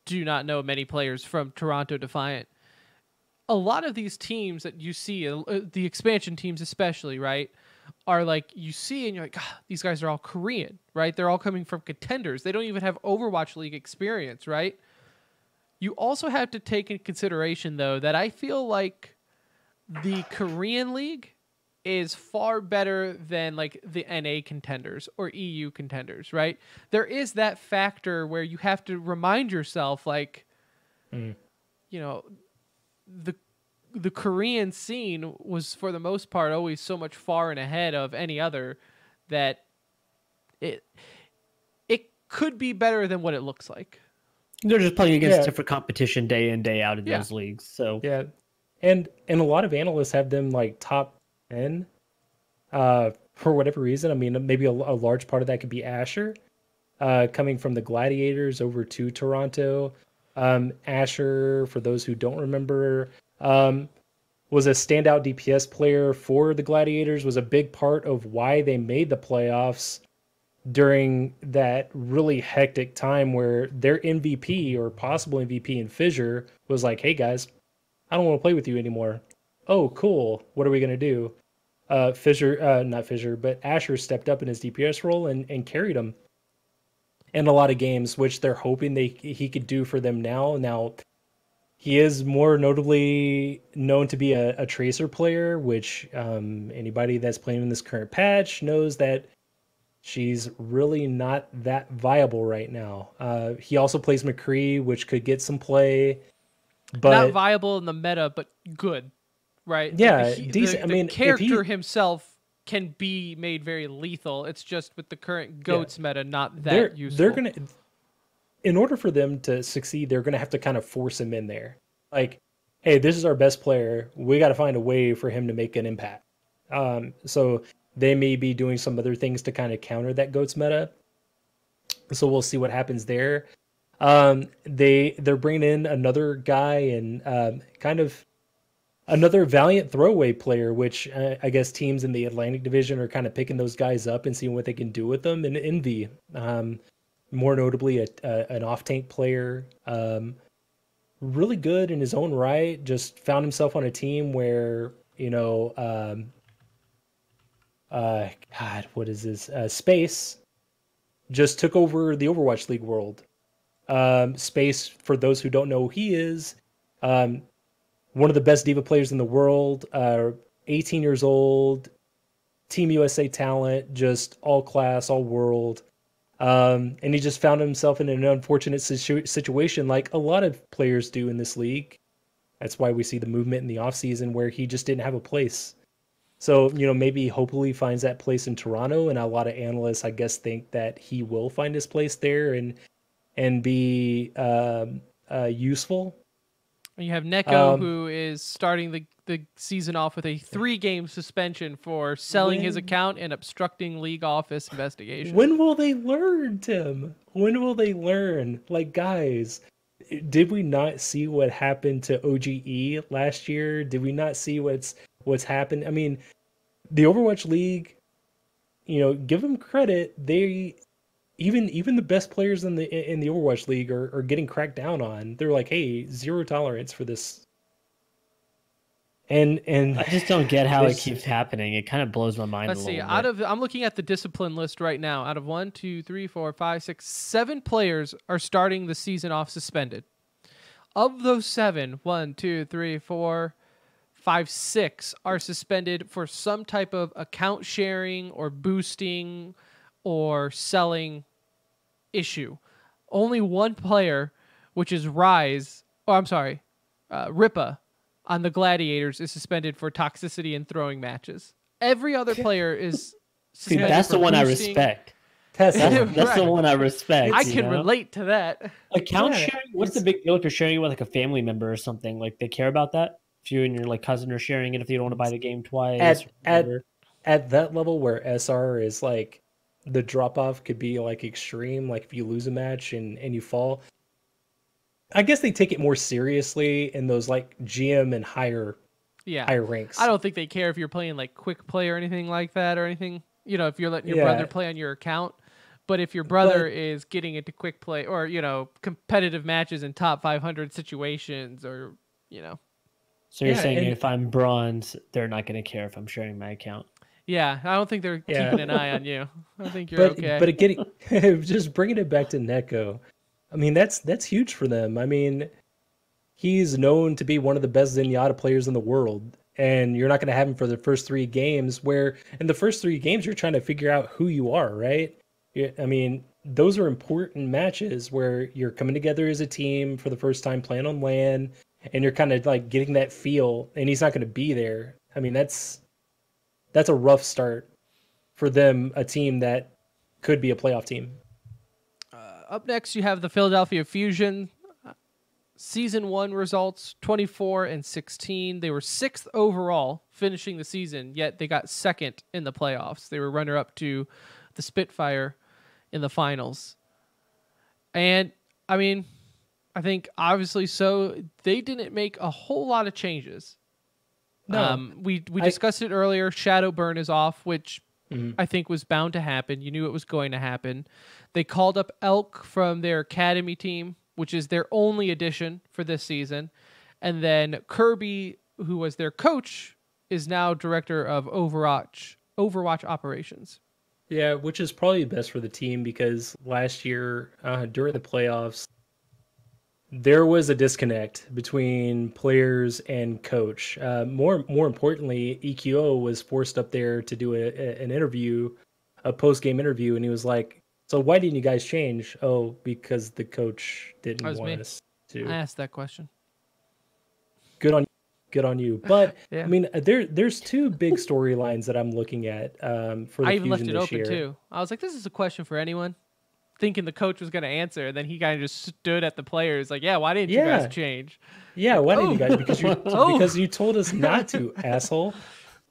do not know many players from Toronto Defiant. A lot of these teams that you see, the expansion teams especially, right, are like you see and you're like, these guys are all Korean, right? They're all coming from contenders. They don't even have Overwatch League experience, right? You also have to take in consideration, though, that I feel like the Korean League is far better than like the NA contenders or EU contenders, right? There is that factor where you have to remind yourself, like, you know, the Korean scene was for the most part always so much far and ahead of any other that it could be better than what it looks like.
They're just playing against different competition day in, day out in those leagues. So
yeah, and a lot of analysts have them like top 10 for whatever reason. I mean, maybe a large part of that could be Asher coming from the Gladiators over to Toronto. Asher, for those who don't remember, was a standout DPS player for the Gladiators, was a big part of why they made the playoffs during that really hectic time where their MVP or possible MVP in Fissure was like, hey guys, I don't want to play with you anymore. Oh, cool. What are we going to do? Not Fissure, but Asher stepped up in his DPS role and carried them in a lot of games, which they're hoping he could do for them now. Now, he is more notably known to be a Tracer player, which anybody that's playing in this current patch knows that she's really not that viable right now. He also plays McCree, which could get some play. But
not viable in the meta, but good, right?
Yeah,
like
decent.
The character himself can be made very lethal. It's just with the current GOATS meta, not that useful.
They're gonna, in order for them to succeed, they're gonna have to kind of force him in there. Like, hey, this is our best player. We got to find a way for him to make an impact. So they may be doing some other things to kind of counter that GOATS meta. So we'll see what happens there. They're bringing in another guy and kind of another Valiant throwaway player, which I guess teams in the Atlantic Division are kind of picking those guys up and seeing what they can do with them. And Envy, more notably an off-tank player, really good in his own right, just found himself on a team where, you know, God, what is this? Space just took over the Overwatch League world. Space, for those who don't know who he is, one of the best D.Va players in the world, 18 years old, Team USA talent, just all class, all world. And he just found himself in an unfortunate situation like a lot of players do in this league. That's why we see the movement in the offseason where he just didn't have a place. So, you know, maybe hopefully finds that place in Toronto, and a lot of analysts, I guess, think that he will find his place there and be useful.
And you have Neko, who is starting the season off with a 3-game suspension for selling his account and obstructing league office investigation.
When will they learn, Tim? When will they learn? Like, guys, did we not see what happened to OGE last year? Did we not see what's happened? I mean, the Overwatch League, you know, give them credit. They even the best players in the Overwatch League are getting cracked down on. They're like, hey, 0 tolerance for this. And
I just don't get how it keeps happening. It kind of blows my mind.
Let's see. I'm looking at the discipline list right now. Out of 1, 2, 3, 4, 5, 6, 7 players are starting the season off suspended. Of those 7, 1, 2, 3, 4, 5, 6 are suspended for some type of account sharing or boosting or selling issue. Only one player, which is Ripa on the Gladiators, is suspended for toxicity and throwing matches. Every other player is suspended.
See, that's
for
the one
boosting.
I respect.
That's
the one I respect.
I can relate to that.
Account sharing? What's the big deal if you're sharing it with like a family member or something? Like, they care about that? If you and your like cousin are sharing it, if you don't want to buy the game twice.
At that level where SR is like, the drop off could be like extreme, like if you lose a match and you fall. I guess they take it more seriously in those like GM and higher ranks.
I don't think they care if you're playing like quick play or anything like that or anything. You know, if you're letting your brother play on your account. But if your brother is getting into quick play or, you know, competitive matches in top 500 situations or, you know.
So you're saying if I'm bronze, they're not going to care if I'm sharing my account?
Yeah, I don't think they're keeping an eye on you. I think you're okay.
But just bringing it back to Neko, I mean, that's huge for them. I mean, he's known to be one of the best Zenyatta players in the world. and you're not going to have him for the first 3 games, where in the first 3 games you're trying to figure out who you are, right? I mean, those are important matches where you're coming together as a team for the first time playing on LAN, and you're kind of like getting that feel, and he's not going to be there. I mean, that's a rough start for them, a team that could be a playoff team.
Up next, you have the Philadelphia Fusion. Season 1 results, 24-16. They were 6th overall finishing the season, yet they got 2nd in the playoffs. They were runner-up to the Spitfire in the finals. And, I mean, I think obviously so. They didn't make a whole lot of changes.
No.
We discussed it earlier. Shadowburn is off, which I think was bound to happen. You knew it was going to happen. They called up Elk from their academy team, which is their only addition for this season. And then Kirby, who was their coach, is now director of Overwatch operations.
Yeah, which is probably best for the team, because last year during the playoffs, there was a disconnect between players and coach. More importantly, EQO was forced up there to do an interview, a post-game interview, and he was like, "So why didn't you guys change?" "Oh, because the coach didn't want us to."
I asked that question.
Good on you. But
Yeah.
I mean, there's 2 big storylines that I'm looking at for the
I even
Fusion
left it
this
open
year.
too. I was like, this is a question for anyone. Thinking the coach was going to answer, and then he kind of just stood at the players like, yeah, why didn't you
Yeah.
guys change?
Yeah, why didn't you guys? Because you told us not to, asshole.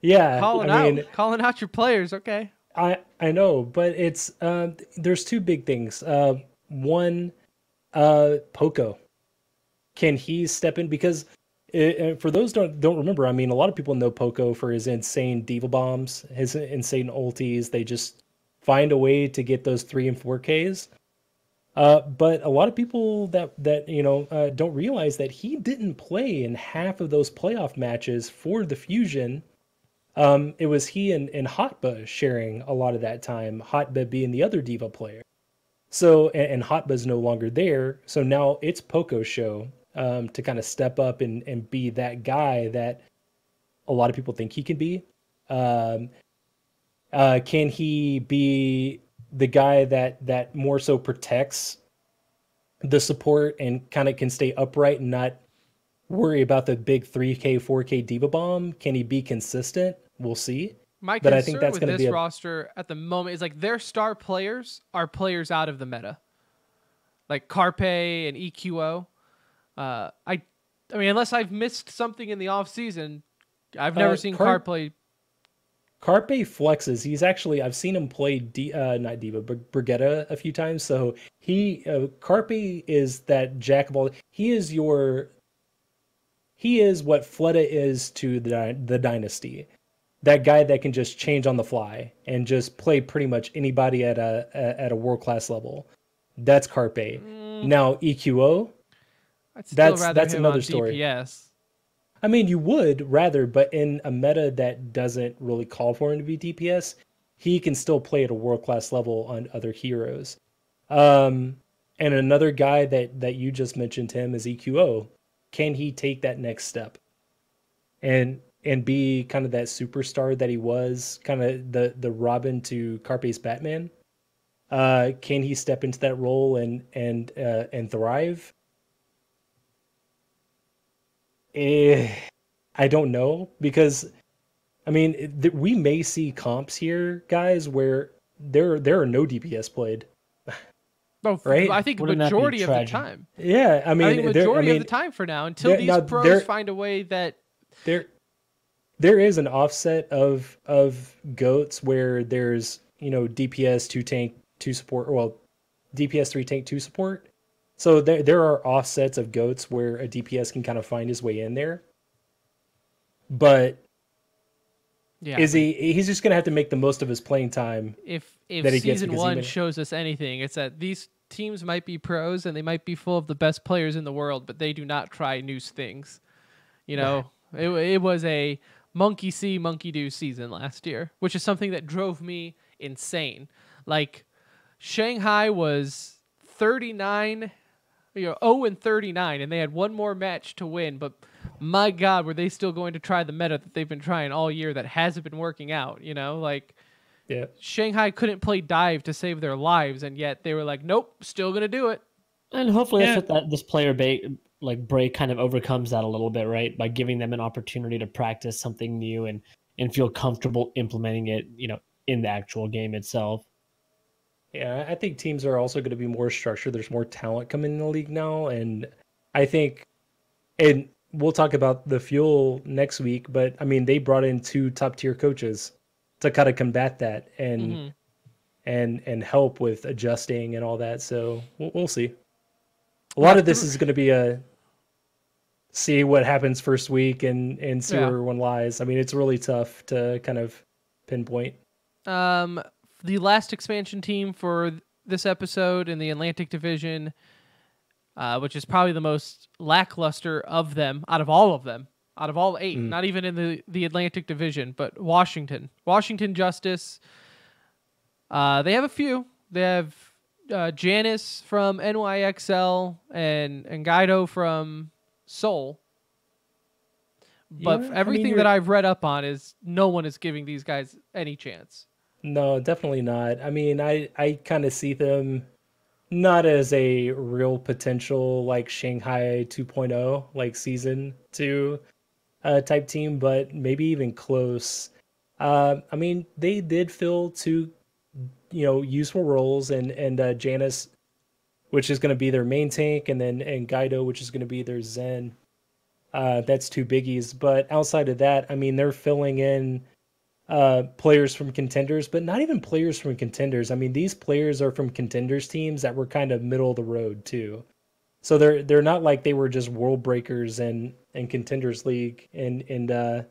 Yeah,
Calling out your players, okay.
I know, but it's there's 2 big things. One, Poco. Can he step in? Because for those don't remember, I mean, a lot of people know Poco for his insane diva bombs, his insane ultis. They just find a way to get those 3 and 4Ks. But a lot of people that don't realize that he didn't play in half of those playoff matches for the Fusion. It was he and Hotba sharing a lot of that time, Hotba being the other diva player. So, and Hotba's no longer there, so now it's Poco's show to kind of step up and be that guy that a lot of people think he can be. Can he be the guy that more so protects the support and kind of can stay upright and not worry about the big 3K, 4K diva bomb? Can he be consistent? We'll see.
My
But
concern
I think that's
with
going to
this
be
roster at the moment is like their star players are players out of the meta, like Carpe and EQO. I mean, unless I've missed something in the off season, I've never seen Carpe play.
Carpe flexes. He's actually, I've seen him play not Diva, but Brigitte a few times. So Carpe is that jack of all. He is what Fleta is to the Dynasty. That guy that can just change on the fly and just play pretty much anybody at a world-class level. That's Carpe. Now EQO,
I'd still rather
that's
him
another
on
story.
DPS.
I mean, you would rather, but in a meta that doesn't really call for him to be DPS, he can still play at a world-class level on other heroes. And another guy that you just mentioned, Tim, is EQO. Can he take that next step and be kind of that superstar that he was, kind of the Robin to Carpe's Batman? Can he step into that role and thrive? I don't know, because I mean, we may see comps here, guys, where there are no DPS played.
No,
Right?
I think
Wouldn't that be
majority of the
tragic?
time.
Yeah, I mean,
I think majority of the time for now, until these pros find a way that
there is an offset of goats where there's DPS 2 tank 2 support, well, DPS 3 tank 2 support. So there are offsets of goats where a DPS can kind of find his way in there. But
yeah,
he's just gonna have to make the most of his playing time.
If
that he gets,
season
because
one
even-
shows us anything, it's that these teams might be pros and they might be full of the best players in the world, but they do not try new things. It was a monkey see, monkey do season last year, which is something that drove me insane. Like, Shanghai was 39, 0-39, and they had one more match to win, but my God, were they still going to try the meta that they've been trying all year that hasn't been working out? You know, like
Yeah.
Shanghai couldn't play dive to save their lives, and yet they were like, nope, still gonna do it.
And hopefully
Yeah.
that's what this player break kind of overcomes that a little bit, right? By giving them an opportunity to practice something new and feel comfortable implementing it, in the actual game itself.
Yeah, I think teams are also going to be more structured. There's more talent coming in the league now, and I think, and we'll talk about the Fuel next week, but I mean, they brought in 2 top tier coaches to kind of combat that and and help with adjusting and all that. So we'll see. A lot of this is going to be a see what happens first week and see where everyone lies. I mean, it's really tough to kind of pinpoint.
The last expansion team for this episode in the Atlantic Division, which is probably the most lackluster of them, out of all 8, not even in the Atlantic Division, but Washington Justice. They have a few. They have Janice from NYXL and Gaido from Seoul. But everything that I've read up on is no one is giving these guys any chance.
No, definitely not. I mean, I kind of see them not as a real potential like Shanghai 2.0, like season 2 type team, but maybe even close. I mean, they did fill 2, useful roles, and Janice, which is going to be their main tank, and Gaido, which is going to be their Zen. That's 2 biggies. But outside of that, I mean, they're filling in players from contenders, but not even players from contenders. I mean, these players are from contenders teams that were kind of middle of the road too. So they're not like they were just world breakers and contenders league and NA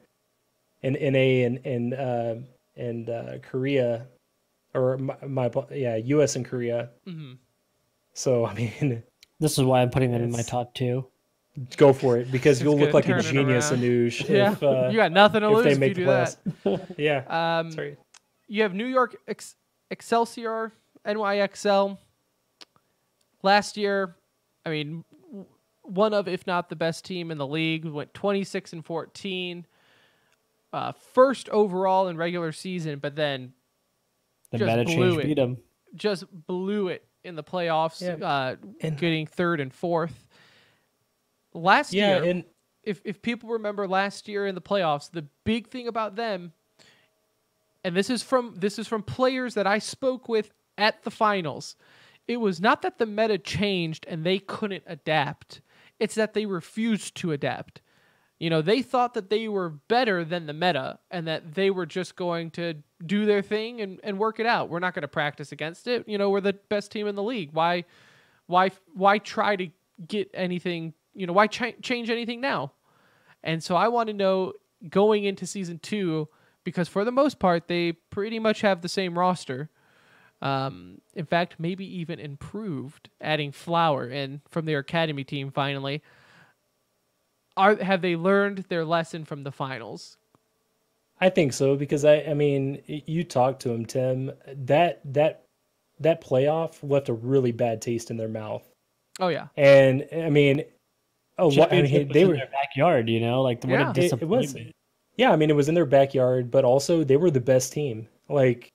and Korea, or US and Korea.
Mm-hmm.
So I mean,
this is why I'm putting them in my top 2.
Go for it, because you'll look like a
turn it
genius,
around.
Anoush.
Yeah,
If,
you got nothing to
if
lose
they
if
make
you
the
do that.
playoffs. Yeah.
Sorry.
Sorry.
You have New York Excelsior, NYXL. Last year, I mean, one of, if not the best team in the league, went 26-14. First overall in regular season, but then
The
just
meta
blew
change
it.
beat them.
Just blew it in the playoffs, getting 3rd and 4th. Last year,
and
if people remember last year in the playoffs, the big thing about them, and this is from players that I spoke with at the finals, it was not that the meta changed and they couldn't adapt. It's that they refused to adapt. They thought that they were better than the meta and that they were just going to do their thing and work it out. We're not going to practice against it. We're the best team in the league. Why try to get anything? Why change anything now? And so I want to know going into season 2, because for the most part, they pretty much have the same roster. In fact, maybe even improved, adding Flower in from their academy team finally. Have they learned their lesson from the finals?
I think so, because I mean, you talked to him, Tim. That playoff left a really bad taste in their mouth.
Oh yeah.
And I mean,
They were in their backyard, like what a disappointment.
it was. Yeah, I mean, it was in their backyard, but also they were the best team. Like,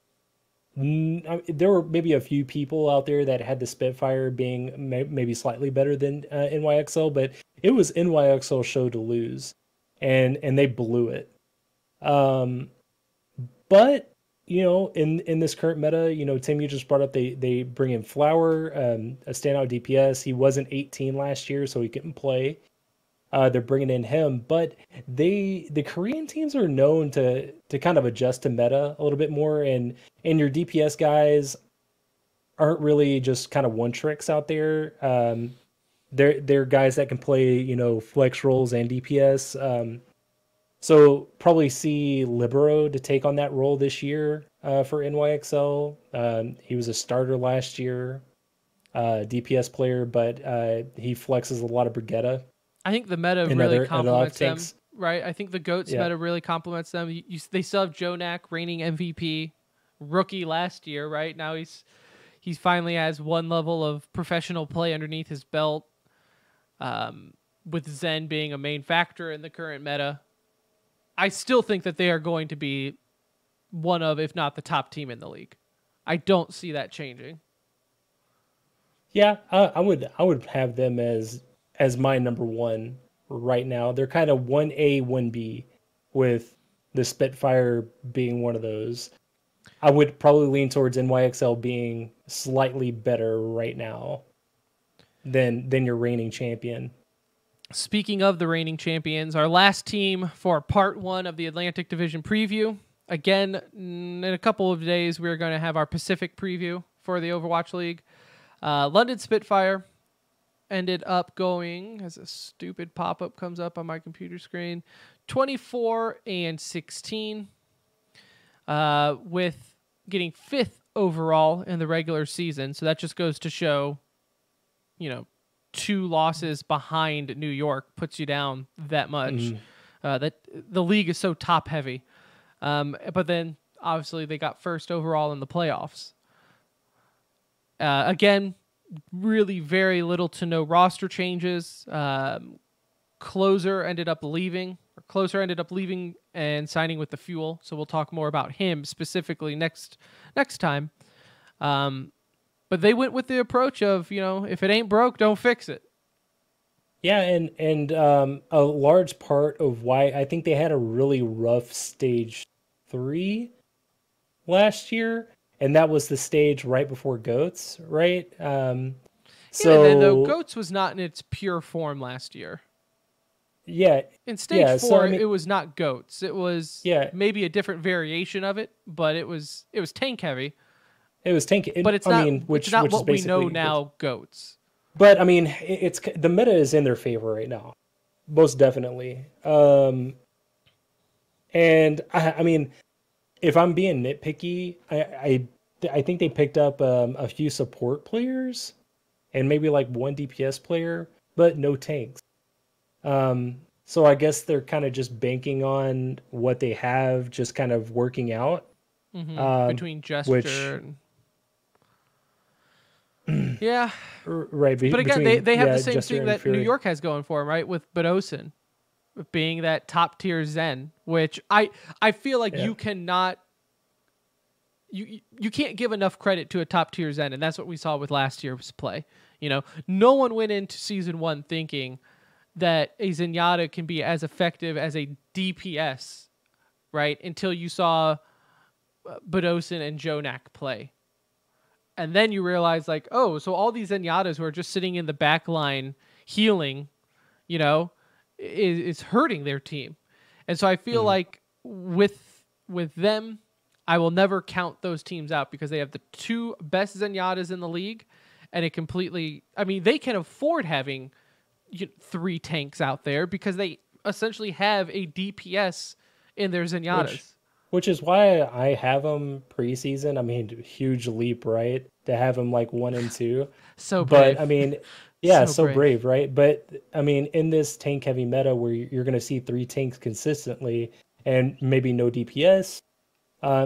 there were maybe a few people out there that had the Spitfire being maybe slightly better than NYXL, but it was NYXL's show to lose, and they blew it. But in this current meta, Tim, you just brought up they bring in Flower, a standout DPS. He wasn't 18 last year, so he couldn't play. They're bringing in him, but the Korean teams are known to kind of adjust to meta a little bit more, and your DPS guys aren't really just kind of one tricks out there. They're guys that can play flex roles and DPS. So probably see Libero to take on that role this year for NYXL. He was a starter last year, DPS player, but he flexes a lot of Brigitte.
I think the meta really complements them, right? I think the GOATS meta really complements them. They still have Jonak, reigning MVP, rookie last year, right? Now he's finally has one level of professional play underneath his belt. with Zen being a main factor in the current meta, I still think that they are going to be one of, if not the top team in the league. I don't see that changing.
Yeah, I would have them as my number one right now. They're kind of 1A, 1B, with the Spitfire being one of those. I would probably lean towards NYXL being slightly better right now than your reigning champion.
Speaking of the reigning champions, our last team for part 1 of the Atlantic Division preview. Again, in a couple of days, we're going to have our Pacific preview for the Overwatch League. London Spitfire ended up going, as a stupid pop-up comes up on my computer screen, 24-16, with getting 5th overall in the regular season. So that just goes to show, 2 losses behind New York puts you down that much. That the league is so top-heavy. But then, obviously, they got 1st overall in the playoffs. Again, really very little to no roster changes. Closer ended up leaving and signing with the Fuel. So we'll talk more about him specifically next time. But they went with the approach of, if it ain't broke, don't fix it.
Yeah, and a large part of why I think they had a really rough stage 3 last year, and that was the stage right before GOATS, right?
Even then, though, GOATS was not in its pure form last year.
Yeah.
In stage 4, it was not GOATS. It was maybe a different variation of it, but it was tank heavy.
It was tank,
but it's not.
Which
it's not
which
what we know now. GOATS.
But I mean, it's the meta is in their favor right now, most definitely. And I mean, if I'm being nitpicky, I think they picked up a few support players and maybe like 1 DPS player, but no tanks. So I guess they're kind of just banking on what they have, just kind of working out
between Jester and. Yeah,
right.
But again, they have the same thing that New York has going for them, right? With Badosin being that top tier Zen, which I feel like you cannot, you can't give enough credit to a top tier Zen, and that's what we saw with last year's play. No one went into season 1 thinking that a Zenyatta can be as effective as a DPS, right? Until you saw Badosin and Jonak play. And then you realize, so all these Zenyatas who are just sitting in the back line healing, is hurting their team. And so I feel like with them, I will never count those teams out because they have the 2 best Zenyatas in the league. And it completely, they can afford having 3 tanks out there because they essentially have a DPS in their Zenyatas.
Which is why I have them preseason. I mean, huge leap, right? To have them like 1 and 2.
So brave.
But I mean, so brave, right? But I mean, in this tank heavy meta where you're going to see 3 tanks consistently and maybe no DPS,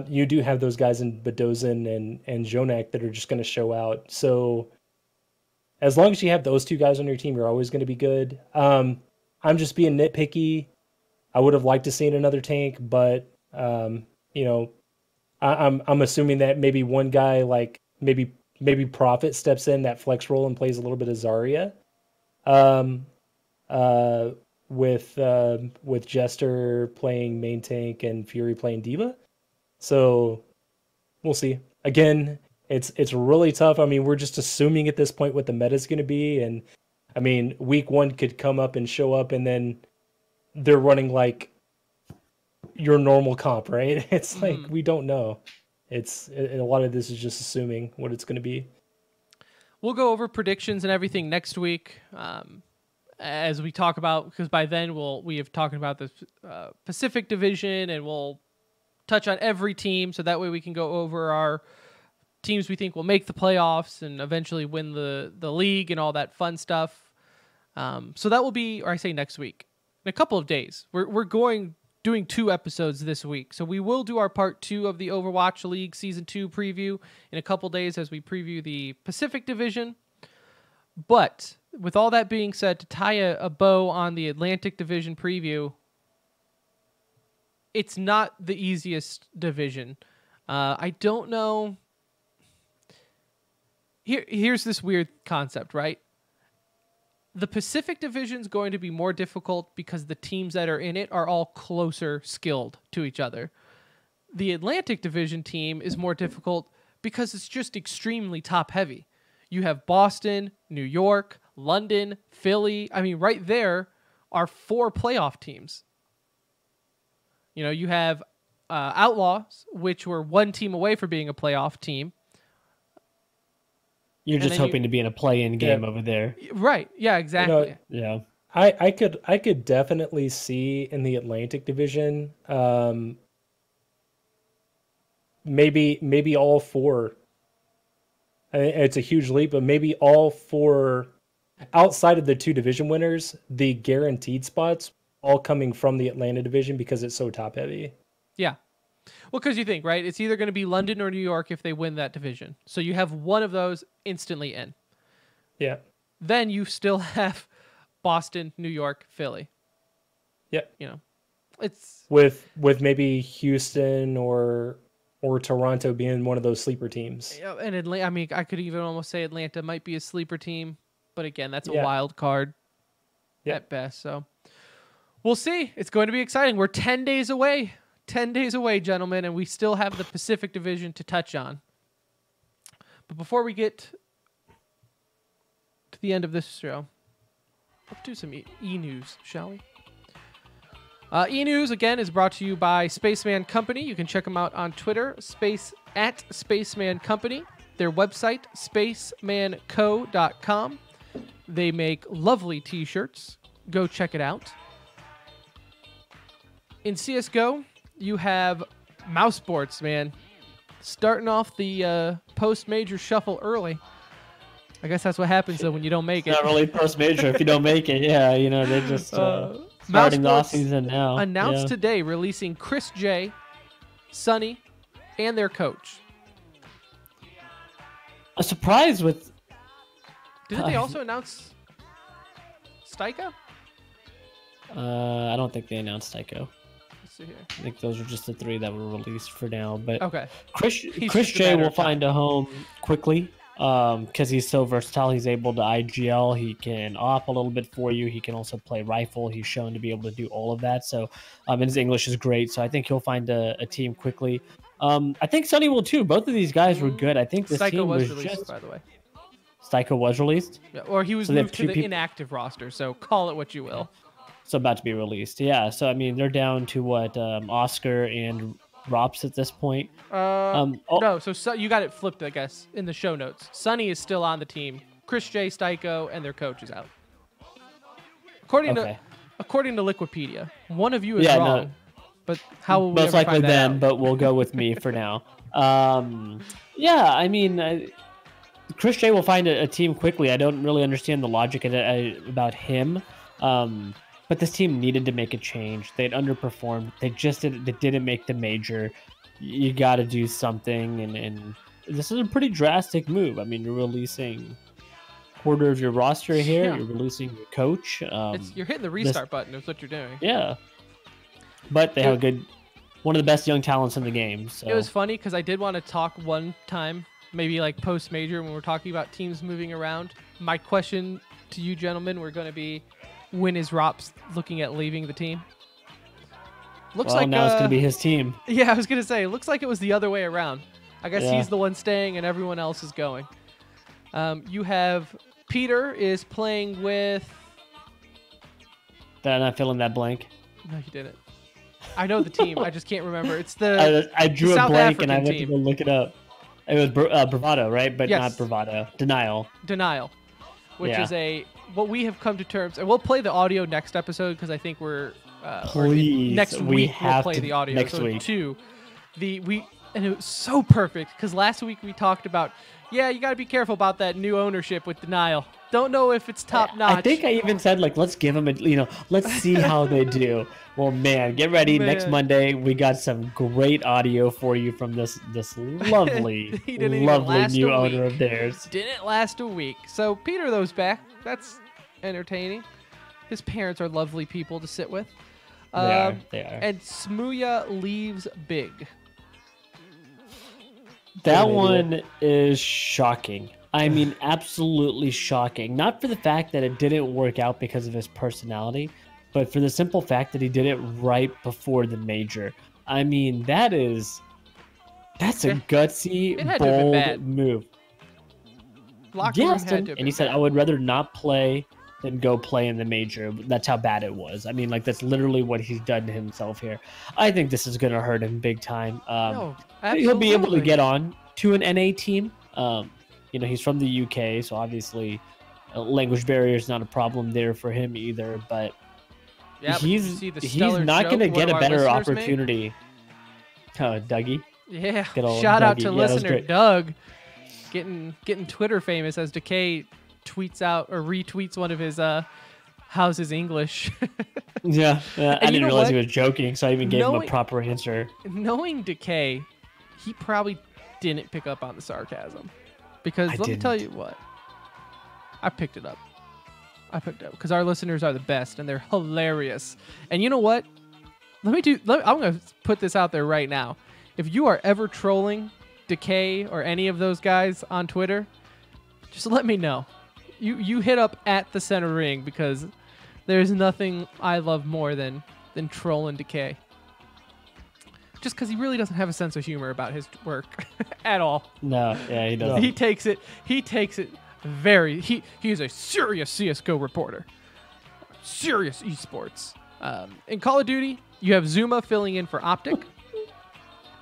you do have those guys in Badosin and Jonak that are just going to show out. So as long as you have those 2 guys on your team, you're always going to be good. I'm just being nitpicky. I would have liked to see another tank, but I'm assuming that maybe one guy like maybe Prophet steps in that flex role and plays a little bit of Zarya, with Jester playing main tank and Fury playing Diva. So we'll see. Again, it's really tough. I mean, we're just assuming at this point what the meta is going to be, and I mean, week 1 could come up and show up, and then they're running like your normal comp, right? It's like we don't know. A lot of this is just assuming what it's going to be.
We'll go over predictions and everything next week as we talk about, because by then we have talked about the Pacific Division, and we'll touch on every team, so that way we can go over our teams we think will make the playoffs and eventually win the league and all that fun stuff. So that will be, or I say next week, in a couple of days. We're doing 2 episodes this week. So we will do our part 2 of the Overwatch League Season 2 preview in a couple days as we preview the Pacific Division. But with all that being said, to tie a bow on the Atlantic Division preview, it's not the easiest division. I don't know. Here's this weird concept, right? The Pacific Division is going to be more difficult because the teams that are in it are all closer skilled to each other. The Atlantic Division team is more difficult because it's just extremely top heavy. You have Boston, New York, London, Philly. I mean, right there are 4 playoff teams. You know, you have Outlaws, which were 1 team away from being a playoff team.
You're just hoping to be in a play-in game over there.
Right. Yeah, exactly.
Yeah.
I could definitely see in the Atlantic Division, maybe all 4. It's a huge leap, but maybe all 4 outside of the 2 division winners, the guaranteed spots all coming from the Atlanta division because it's so top heavy.
Yeah. Well, because you think, right? It's either going to be London or New York if they win that division. So you have one of those instantly in.
Yeah.
Then you still have Boston, New York, Philly.
Yeah.
You know, it's
with maybe Houston or Toronto being one of those sleeper teams.
Yeah, and Atlanta. I mean, I could even almost say Atlanta might be a sleeper team, but again, that's a wild card at best. So we'll see. It's going to be exciting. We're 10 days away. 10 days away, gentlemen, and we still have the Pacific Division to touch on. But before we get to the end of this show, let's do some e-news, shall we? E-news, again, is brought to you by Spaceman Company. You can check them out on Twitter, at Spaceman Company. Their website, spacemanco.com. They make lovely t-shirts. Go check it out. In CSGO, you have Mouse Sports, man. Starting off the post-major shuffle early. I guess that's what happens, though, when you don't make it.
Not really post-major if you don't make it. Yeah, you know, they're just starting the offseason now.
Announced today releasing Chris J, Sonny, and their coach.
A surprise with...
Didn't they also announce Styka?
I don't think they announced Tycho.
Let's see here.
I think those are just the 3 that were released for now. But
okay.
Chris J will find a home quickly because he's so versatile. He's able to IGL. He can op a little bit for you. He can also play rifle. He's shown to be able to do all of that. So and his English is great. So I think he'll find a team quickly. I think Sonny will too. Both of these guys were good. I think this
Styka
team was
released,
just...
by the way.
Styka was released?
Yeah, or he was moved to the inactive roster, so call it what you will.
So about to be released. Yeah, so I mean, they're down to what, Oscar and Rops at this point?
No, so you got it flipped, I guess, in the show notes. Sonny is still on the team. Chris J, Styko, and their coach is out. According to Liquipedia, one of you is wrong. No. But how will we
most likely them,
out?
But we'll go with me for now. Yeah, I mean, Chris J will find a team quickly. I don't really understand the logic about him. But this team needed to make a change. They'd underperformed. They didn't make the major. You got to do something, and this is a pretty drastic move. I mean, you're releasing quarter of your roster here. Yeah. You're releasing your coach.
You're hitting the restart button. Is what you're doing.
Yeah, but they have one of the best young talents in the game. So.
It was funny because I did want to talk one time, maybe like post major when we're talking about teams moving around. My question to you gentlemen were going to be, when is Rops looking at leaving the team? Looks like
now it's going to be his team.
Yeah, I was going to say, it looks like it was the other way around. I guess he's the one staying and everyone else is going. You have Peter is playing with...
Did I not fill in that blank?
No, you didn't. I know the team. I just can't remember. It's the
I drew a blank
African
and I went to go look it up. It was Bravado, right? But not Bravado. Denial.
Which is what we have come to terms, and we'll play the audio next episode because I think we're
please
next week we'll play the audio.
Next
so
week.
And it was so perfect because last week we talked about you got to be careful about that new ownership with Denial. Don't know if it's top notch.
I think I even said like, let's give them let's see how they do. Well, man, get ready. Next Monday, we got some great audio for you from this lovely, lovely new owner of theirs.
Didn't last a week. So Peter though's back. That's entertaining. His parents are lovely people to sit with.
They are.
And Smooya leaves big.
That one is shocking. I mean, absolutely shocking. Not for the fact that it didn't work out because of his personality, but for the simple fact that he did it right before the major. I mean, that's a gutsy, bold move.
Yes,
and he said, I would rather not play than go play in the major. That's how bad it was. I mean, like, that's literally what he's done to himself here. I think this is going to hurt him big time.
No,
he'll be able to get on to an NA team. He's from the UK, so obviously language barrier is not a problem there for him either. But he's not going to get a better opportunity. Oh, Dougie.
Yeah.
Shout
out to listener Doug, getting Twitter famous as Decay tweets out or retweets one of his how's his English.
Yeah, I didn't realize he was joking, so I even gave him a proper answer.
Knowing Decay, he probably didn't pick up on the sarcasm. Because let me tell you what, I picked it up because our listeners are the best and they're hilarious. And you know what? I'm going to put this out there right now. If you are ever trolling Decay or any of those guys on Twitter, just let me know. You hit up at the center ring because there's nothing I love more than trolling Decay. Just because he really doesn't have a sense of humor about his work at all.
No, yeah, he doesn't.
He takes it very. He is a serious CS:GO reporter. Serious esports. In Call of Duty, you have Zuma filling in for Optic.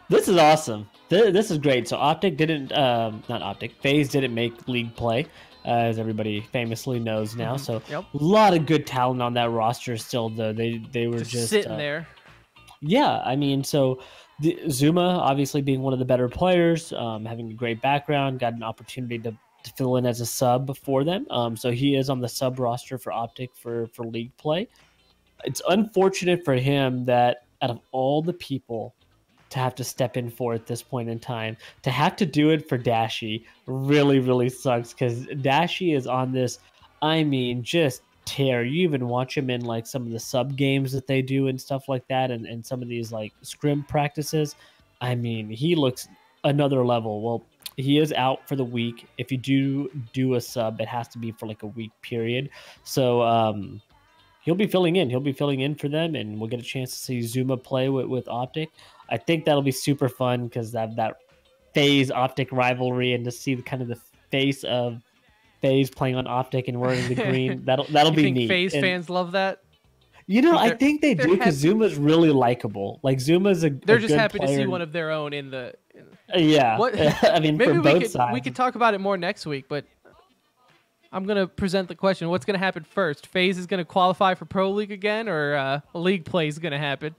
This is awesome. This is great. So Optic didn't, not Optic, FaZe didn't make League play, as everybody famously knows now. So a lot of good talent on that roster still, though. They were just
sitting there.
Yeah, I mean, so Zuma obviously being one of the better players, having a great background, got an opportunity to fill in as a sub for them. So he is on the sub roster for Optic for League play. It's unfortunate for him that out of all the people to have to step in for at this point in time, to have to do it for Dashy really, really sucks because Dashy is on this, I mean, just tear. You even watch him in like some of the sub games that they do and stuff like that, and some of these like scrim practices. I mean, he looks another level. Well, he is out for the week. If you do a sub, it has to be for like a week period. So he'll be filling in for them, and we'll get a chance to see Zuma play with Optic. I think that'll be super fun because that FaZe Optic rivalry, and to see kind of the face of FaZe playing on Optic and wearing the green. That'll be neat.
FaZe fans love that.
I think they do because Zuma's really likable. Like Zuma's
they're just happy to see one of their own in the.
Yeah, I mean, maybe for both sides.
We could talk about it more next week, but I'm gonna present the question: what's gonna happen first? FaZe is gonna qualify for Pro League again, or League play is gonna happen?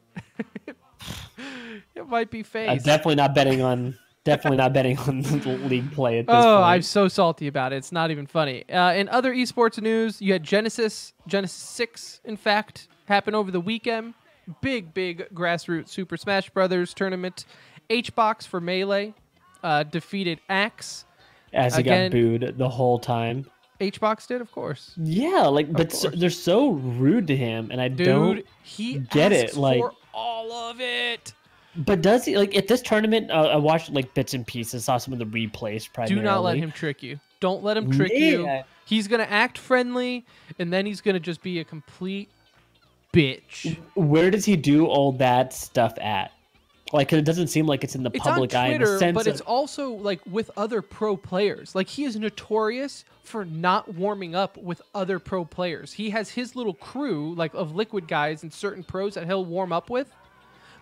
It might be FaZe.
Definitely not betting on the League play at this point.
I'm so salty about it. It's not even funny. In other esports news, you had Genesis 6, in fact, happen over the weekend. Big grassroots Super Smash Brothers tournament. HBox for Melee defeated Axe.
As he got booed the whole time.
HBox did, of course.
Yeah, they're so rude to him, and I don't get it. Like
for all of it.
But does he, like, at this tournament, I watched, like, bits and pieces, saw some of the replays primarily.
Do not let him trick you. Don't let him trick you. He's going to act friendly, and then he's going to just be a complete bitch.
Where does he do all that stuff at? Like, it doesn't seem like it's in the public eye in the sense
but it's also, like, with other pro players. Like, he is notorious for not warming up with other pro players. He has his little crew, like, of Liquid guys and certain pros that he'll warm up with.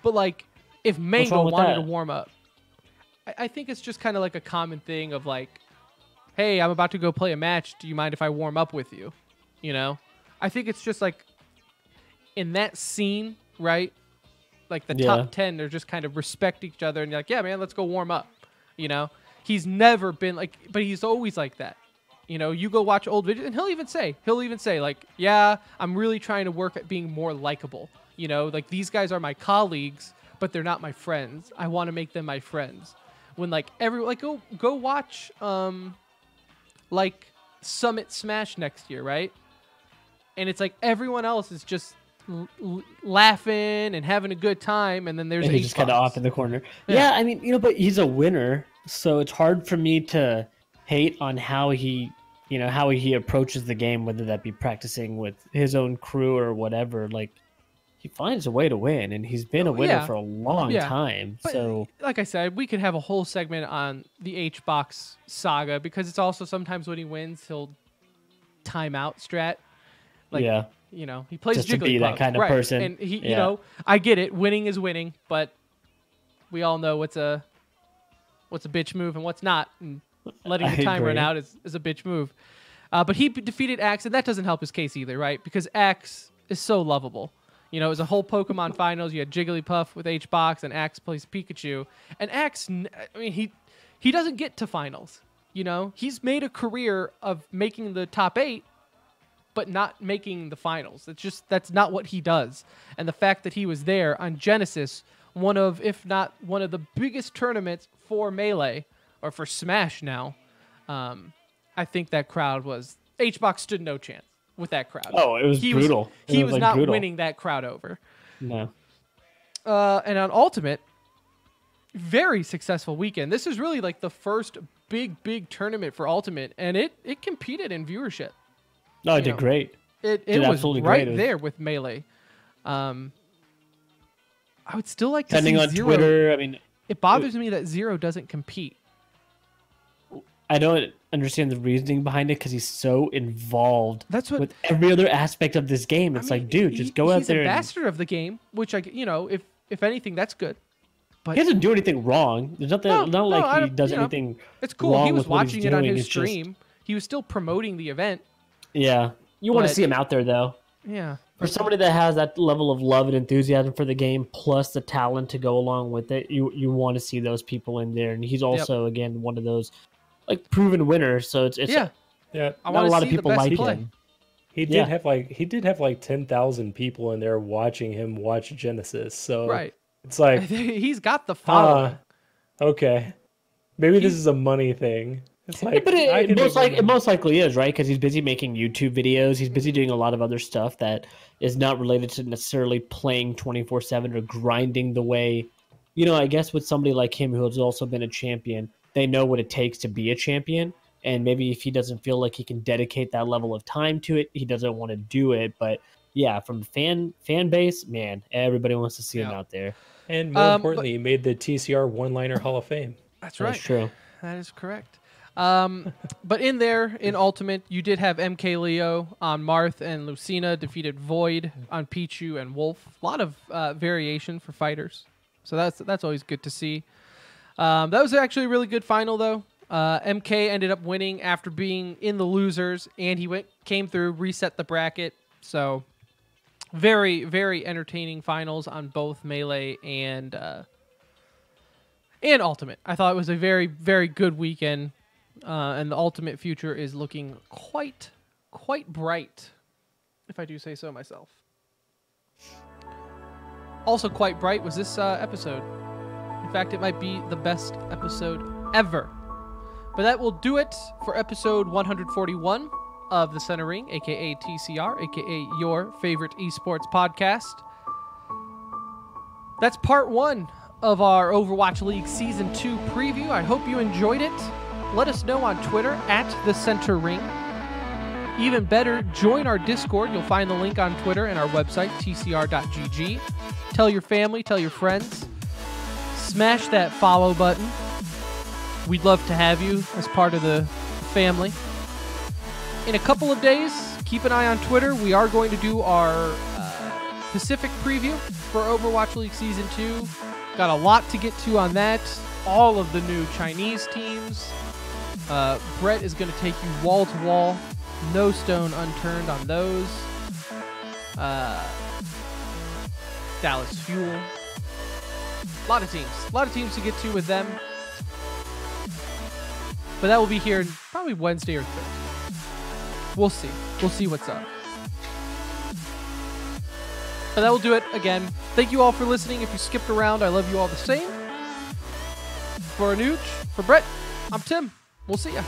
But, like, if Mango wanted to warm up, I think it's just kind of like a common thing of like, hey, I'm about to go play a match. Do you mind if I warm up with you? You know? I think it's just like in that scene, right? Like the top 10, they're just kind of respect each other and you're like, yeah, man, let's go warm up. You know? He's never been like, but he's always like that. You know, you go watch old videos, and he'll even say like, yeah, I'm really trying to work at being more likable. You know, like these guys are my colleagues, but they're not my friends. I want to make them my friends. When like go watch like Summit Smash next year, right? And it's like everyone else is just laughing and having a good time, and then there's
And he's just kind of off in the corner. Yeah, I mean, you know, but he's a winner, so it's hard for me to hate on how he approaches the game, whether that be practicing with his own crew or whatever. Like, he finds a way to win, and he's been a winner for a long time.
But,
so,
like I said, we could have a whole segment on the HBox saga, because it's also sometimes when he wins, he'll time out strat. Like,
yeah.
You know, he plays
Just
Jigglypuff.
to be that kind of person.
And he, you know, I get it. Winning is winning, but we all know what's a bitch move and what's not. And letting the time run out is a bitch move. But he defeated Axe, and that doesn't help his case either, right? Because Axe is so lovable. You know, it was a whole Pokemon finals. You had Jigglypuff with HBox, and Axe plays Pikachu. And Axe, I mean, he doesn't get to finals. You know, he's made a career of making the top 8, but not making the finals. That's not what he does. And the fact that he was there on Genesis, one of, if not one of the biggest tournaments for Melee, or for Smash now, I think that crowd was... HBox stood no chance with that crowd.
Oh, it was brutal.
He was not winning that crowd over.
No.
And on Ultimate, very successful weekend. This is really like the first big tournament for Ultimate, and it competed in viewership.
No, it did great.
It was right there with Melee. I would still like to see
Depending on
Zero.
Twitter, I mean...
It bothers me that Zero doesn't compete.
I don't understand the reasoning behind it, because he's so involved with every other aspect of this game. It's like, dude, just go out there.
He's ambassador of the game, which, if anything, that's good. But
he doesn't do anything wrong. There's nothing, not like he does anything.
It's cool.
Wrong
He was
with what he's
watching it on
doing.
his
It's just-
stream. He was still promoting the event.
Yeah, you want to
But-
see him out there though.
Yeah.
For somebody that has that level of love and enthusiasm for the game, plus the talent to go along with it, you want to see those people in there. And he's also again one of those like proven winners. So it's
yeah.
I
not a lot of
see the
people
best
like
play.
him.
He did have like 10,000 people in there watching him watch Genesis. So
Right.
it's like
he's got the following.
okay, maybe this is a money thing. It's like,
But it most likely is, right? Because he's busy making YouTube videos. He's busy doing a lot of other stuff that is not related to necessarily playing 24/7 or grinding the way, I guess with somebody like him who has also been a champion, they know what it takes to be a champion. And maybe if he doesn't feel like he can dedicate that level of time to it, he doesn't want to do it. But yeah, from fan base, man, everybody wants to see him out there.
And more importantly, he made the TCR one-liner Hall of Fame.
That's right.
That's true.
That is correct. But in Ultimate, you did have MK Leo on Marth, and Lucina defeated Void on Pichu and Wolf. A lot of variation for fighters, so that's always good to see. That was actually a really good final, though. MK ended up winning after being in the losers, and he came through, reset the bracket. So very, very entertaining finals on both Melee and Ultimate. I thought it was a very, very good weekend. And the Ultimate future is looking quite bright, if I do say so myself. Also quite bright was this episode. In fact, it might be the best episode ever. But that will do it for episode 141 of The Center Ring, a.k.a. TCR, a.k.a. your favorite esports podcast. That's part 1 of our Overwatch League Season 2 preview. I hope you enjoyed it. Let us know on Twitter at The Center Ring. Even better, join our Discord. You'll find the link on Twitter and our website, tcr.gg. Tell your family, tell your friends. Smash that follow button. We'd love to have you as part of the family. In a couple of days, keep an eye on Twitter. We are going to do our Pacific preview for Overwatch League Season 2. Got a lot to get to on that. All of the new Chinese teams. Brett is going to take you wall to wall. No stone unturned on those. Dallas Fuel. A lot of teams to get to with them. But that will be here probably Wednesday or Thursday. we'll see. We'll see what's up. But that will do it again. Thank you all for listening. If you skipped around, I love you all the same. For Anuj, for Brett, I'm Tim. We'll see ya.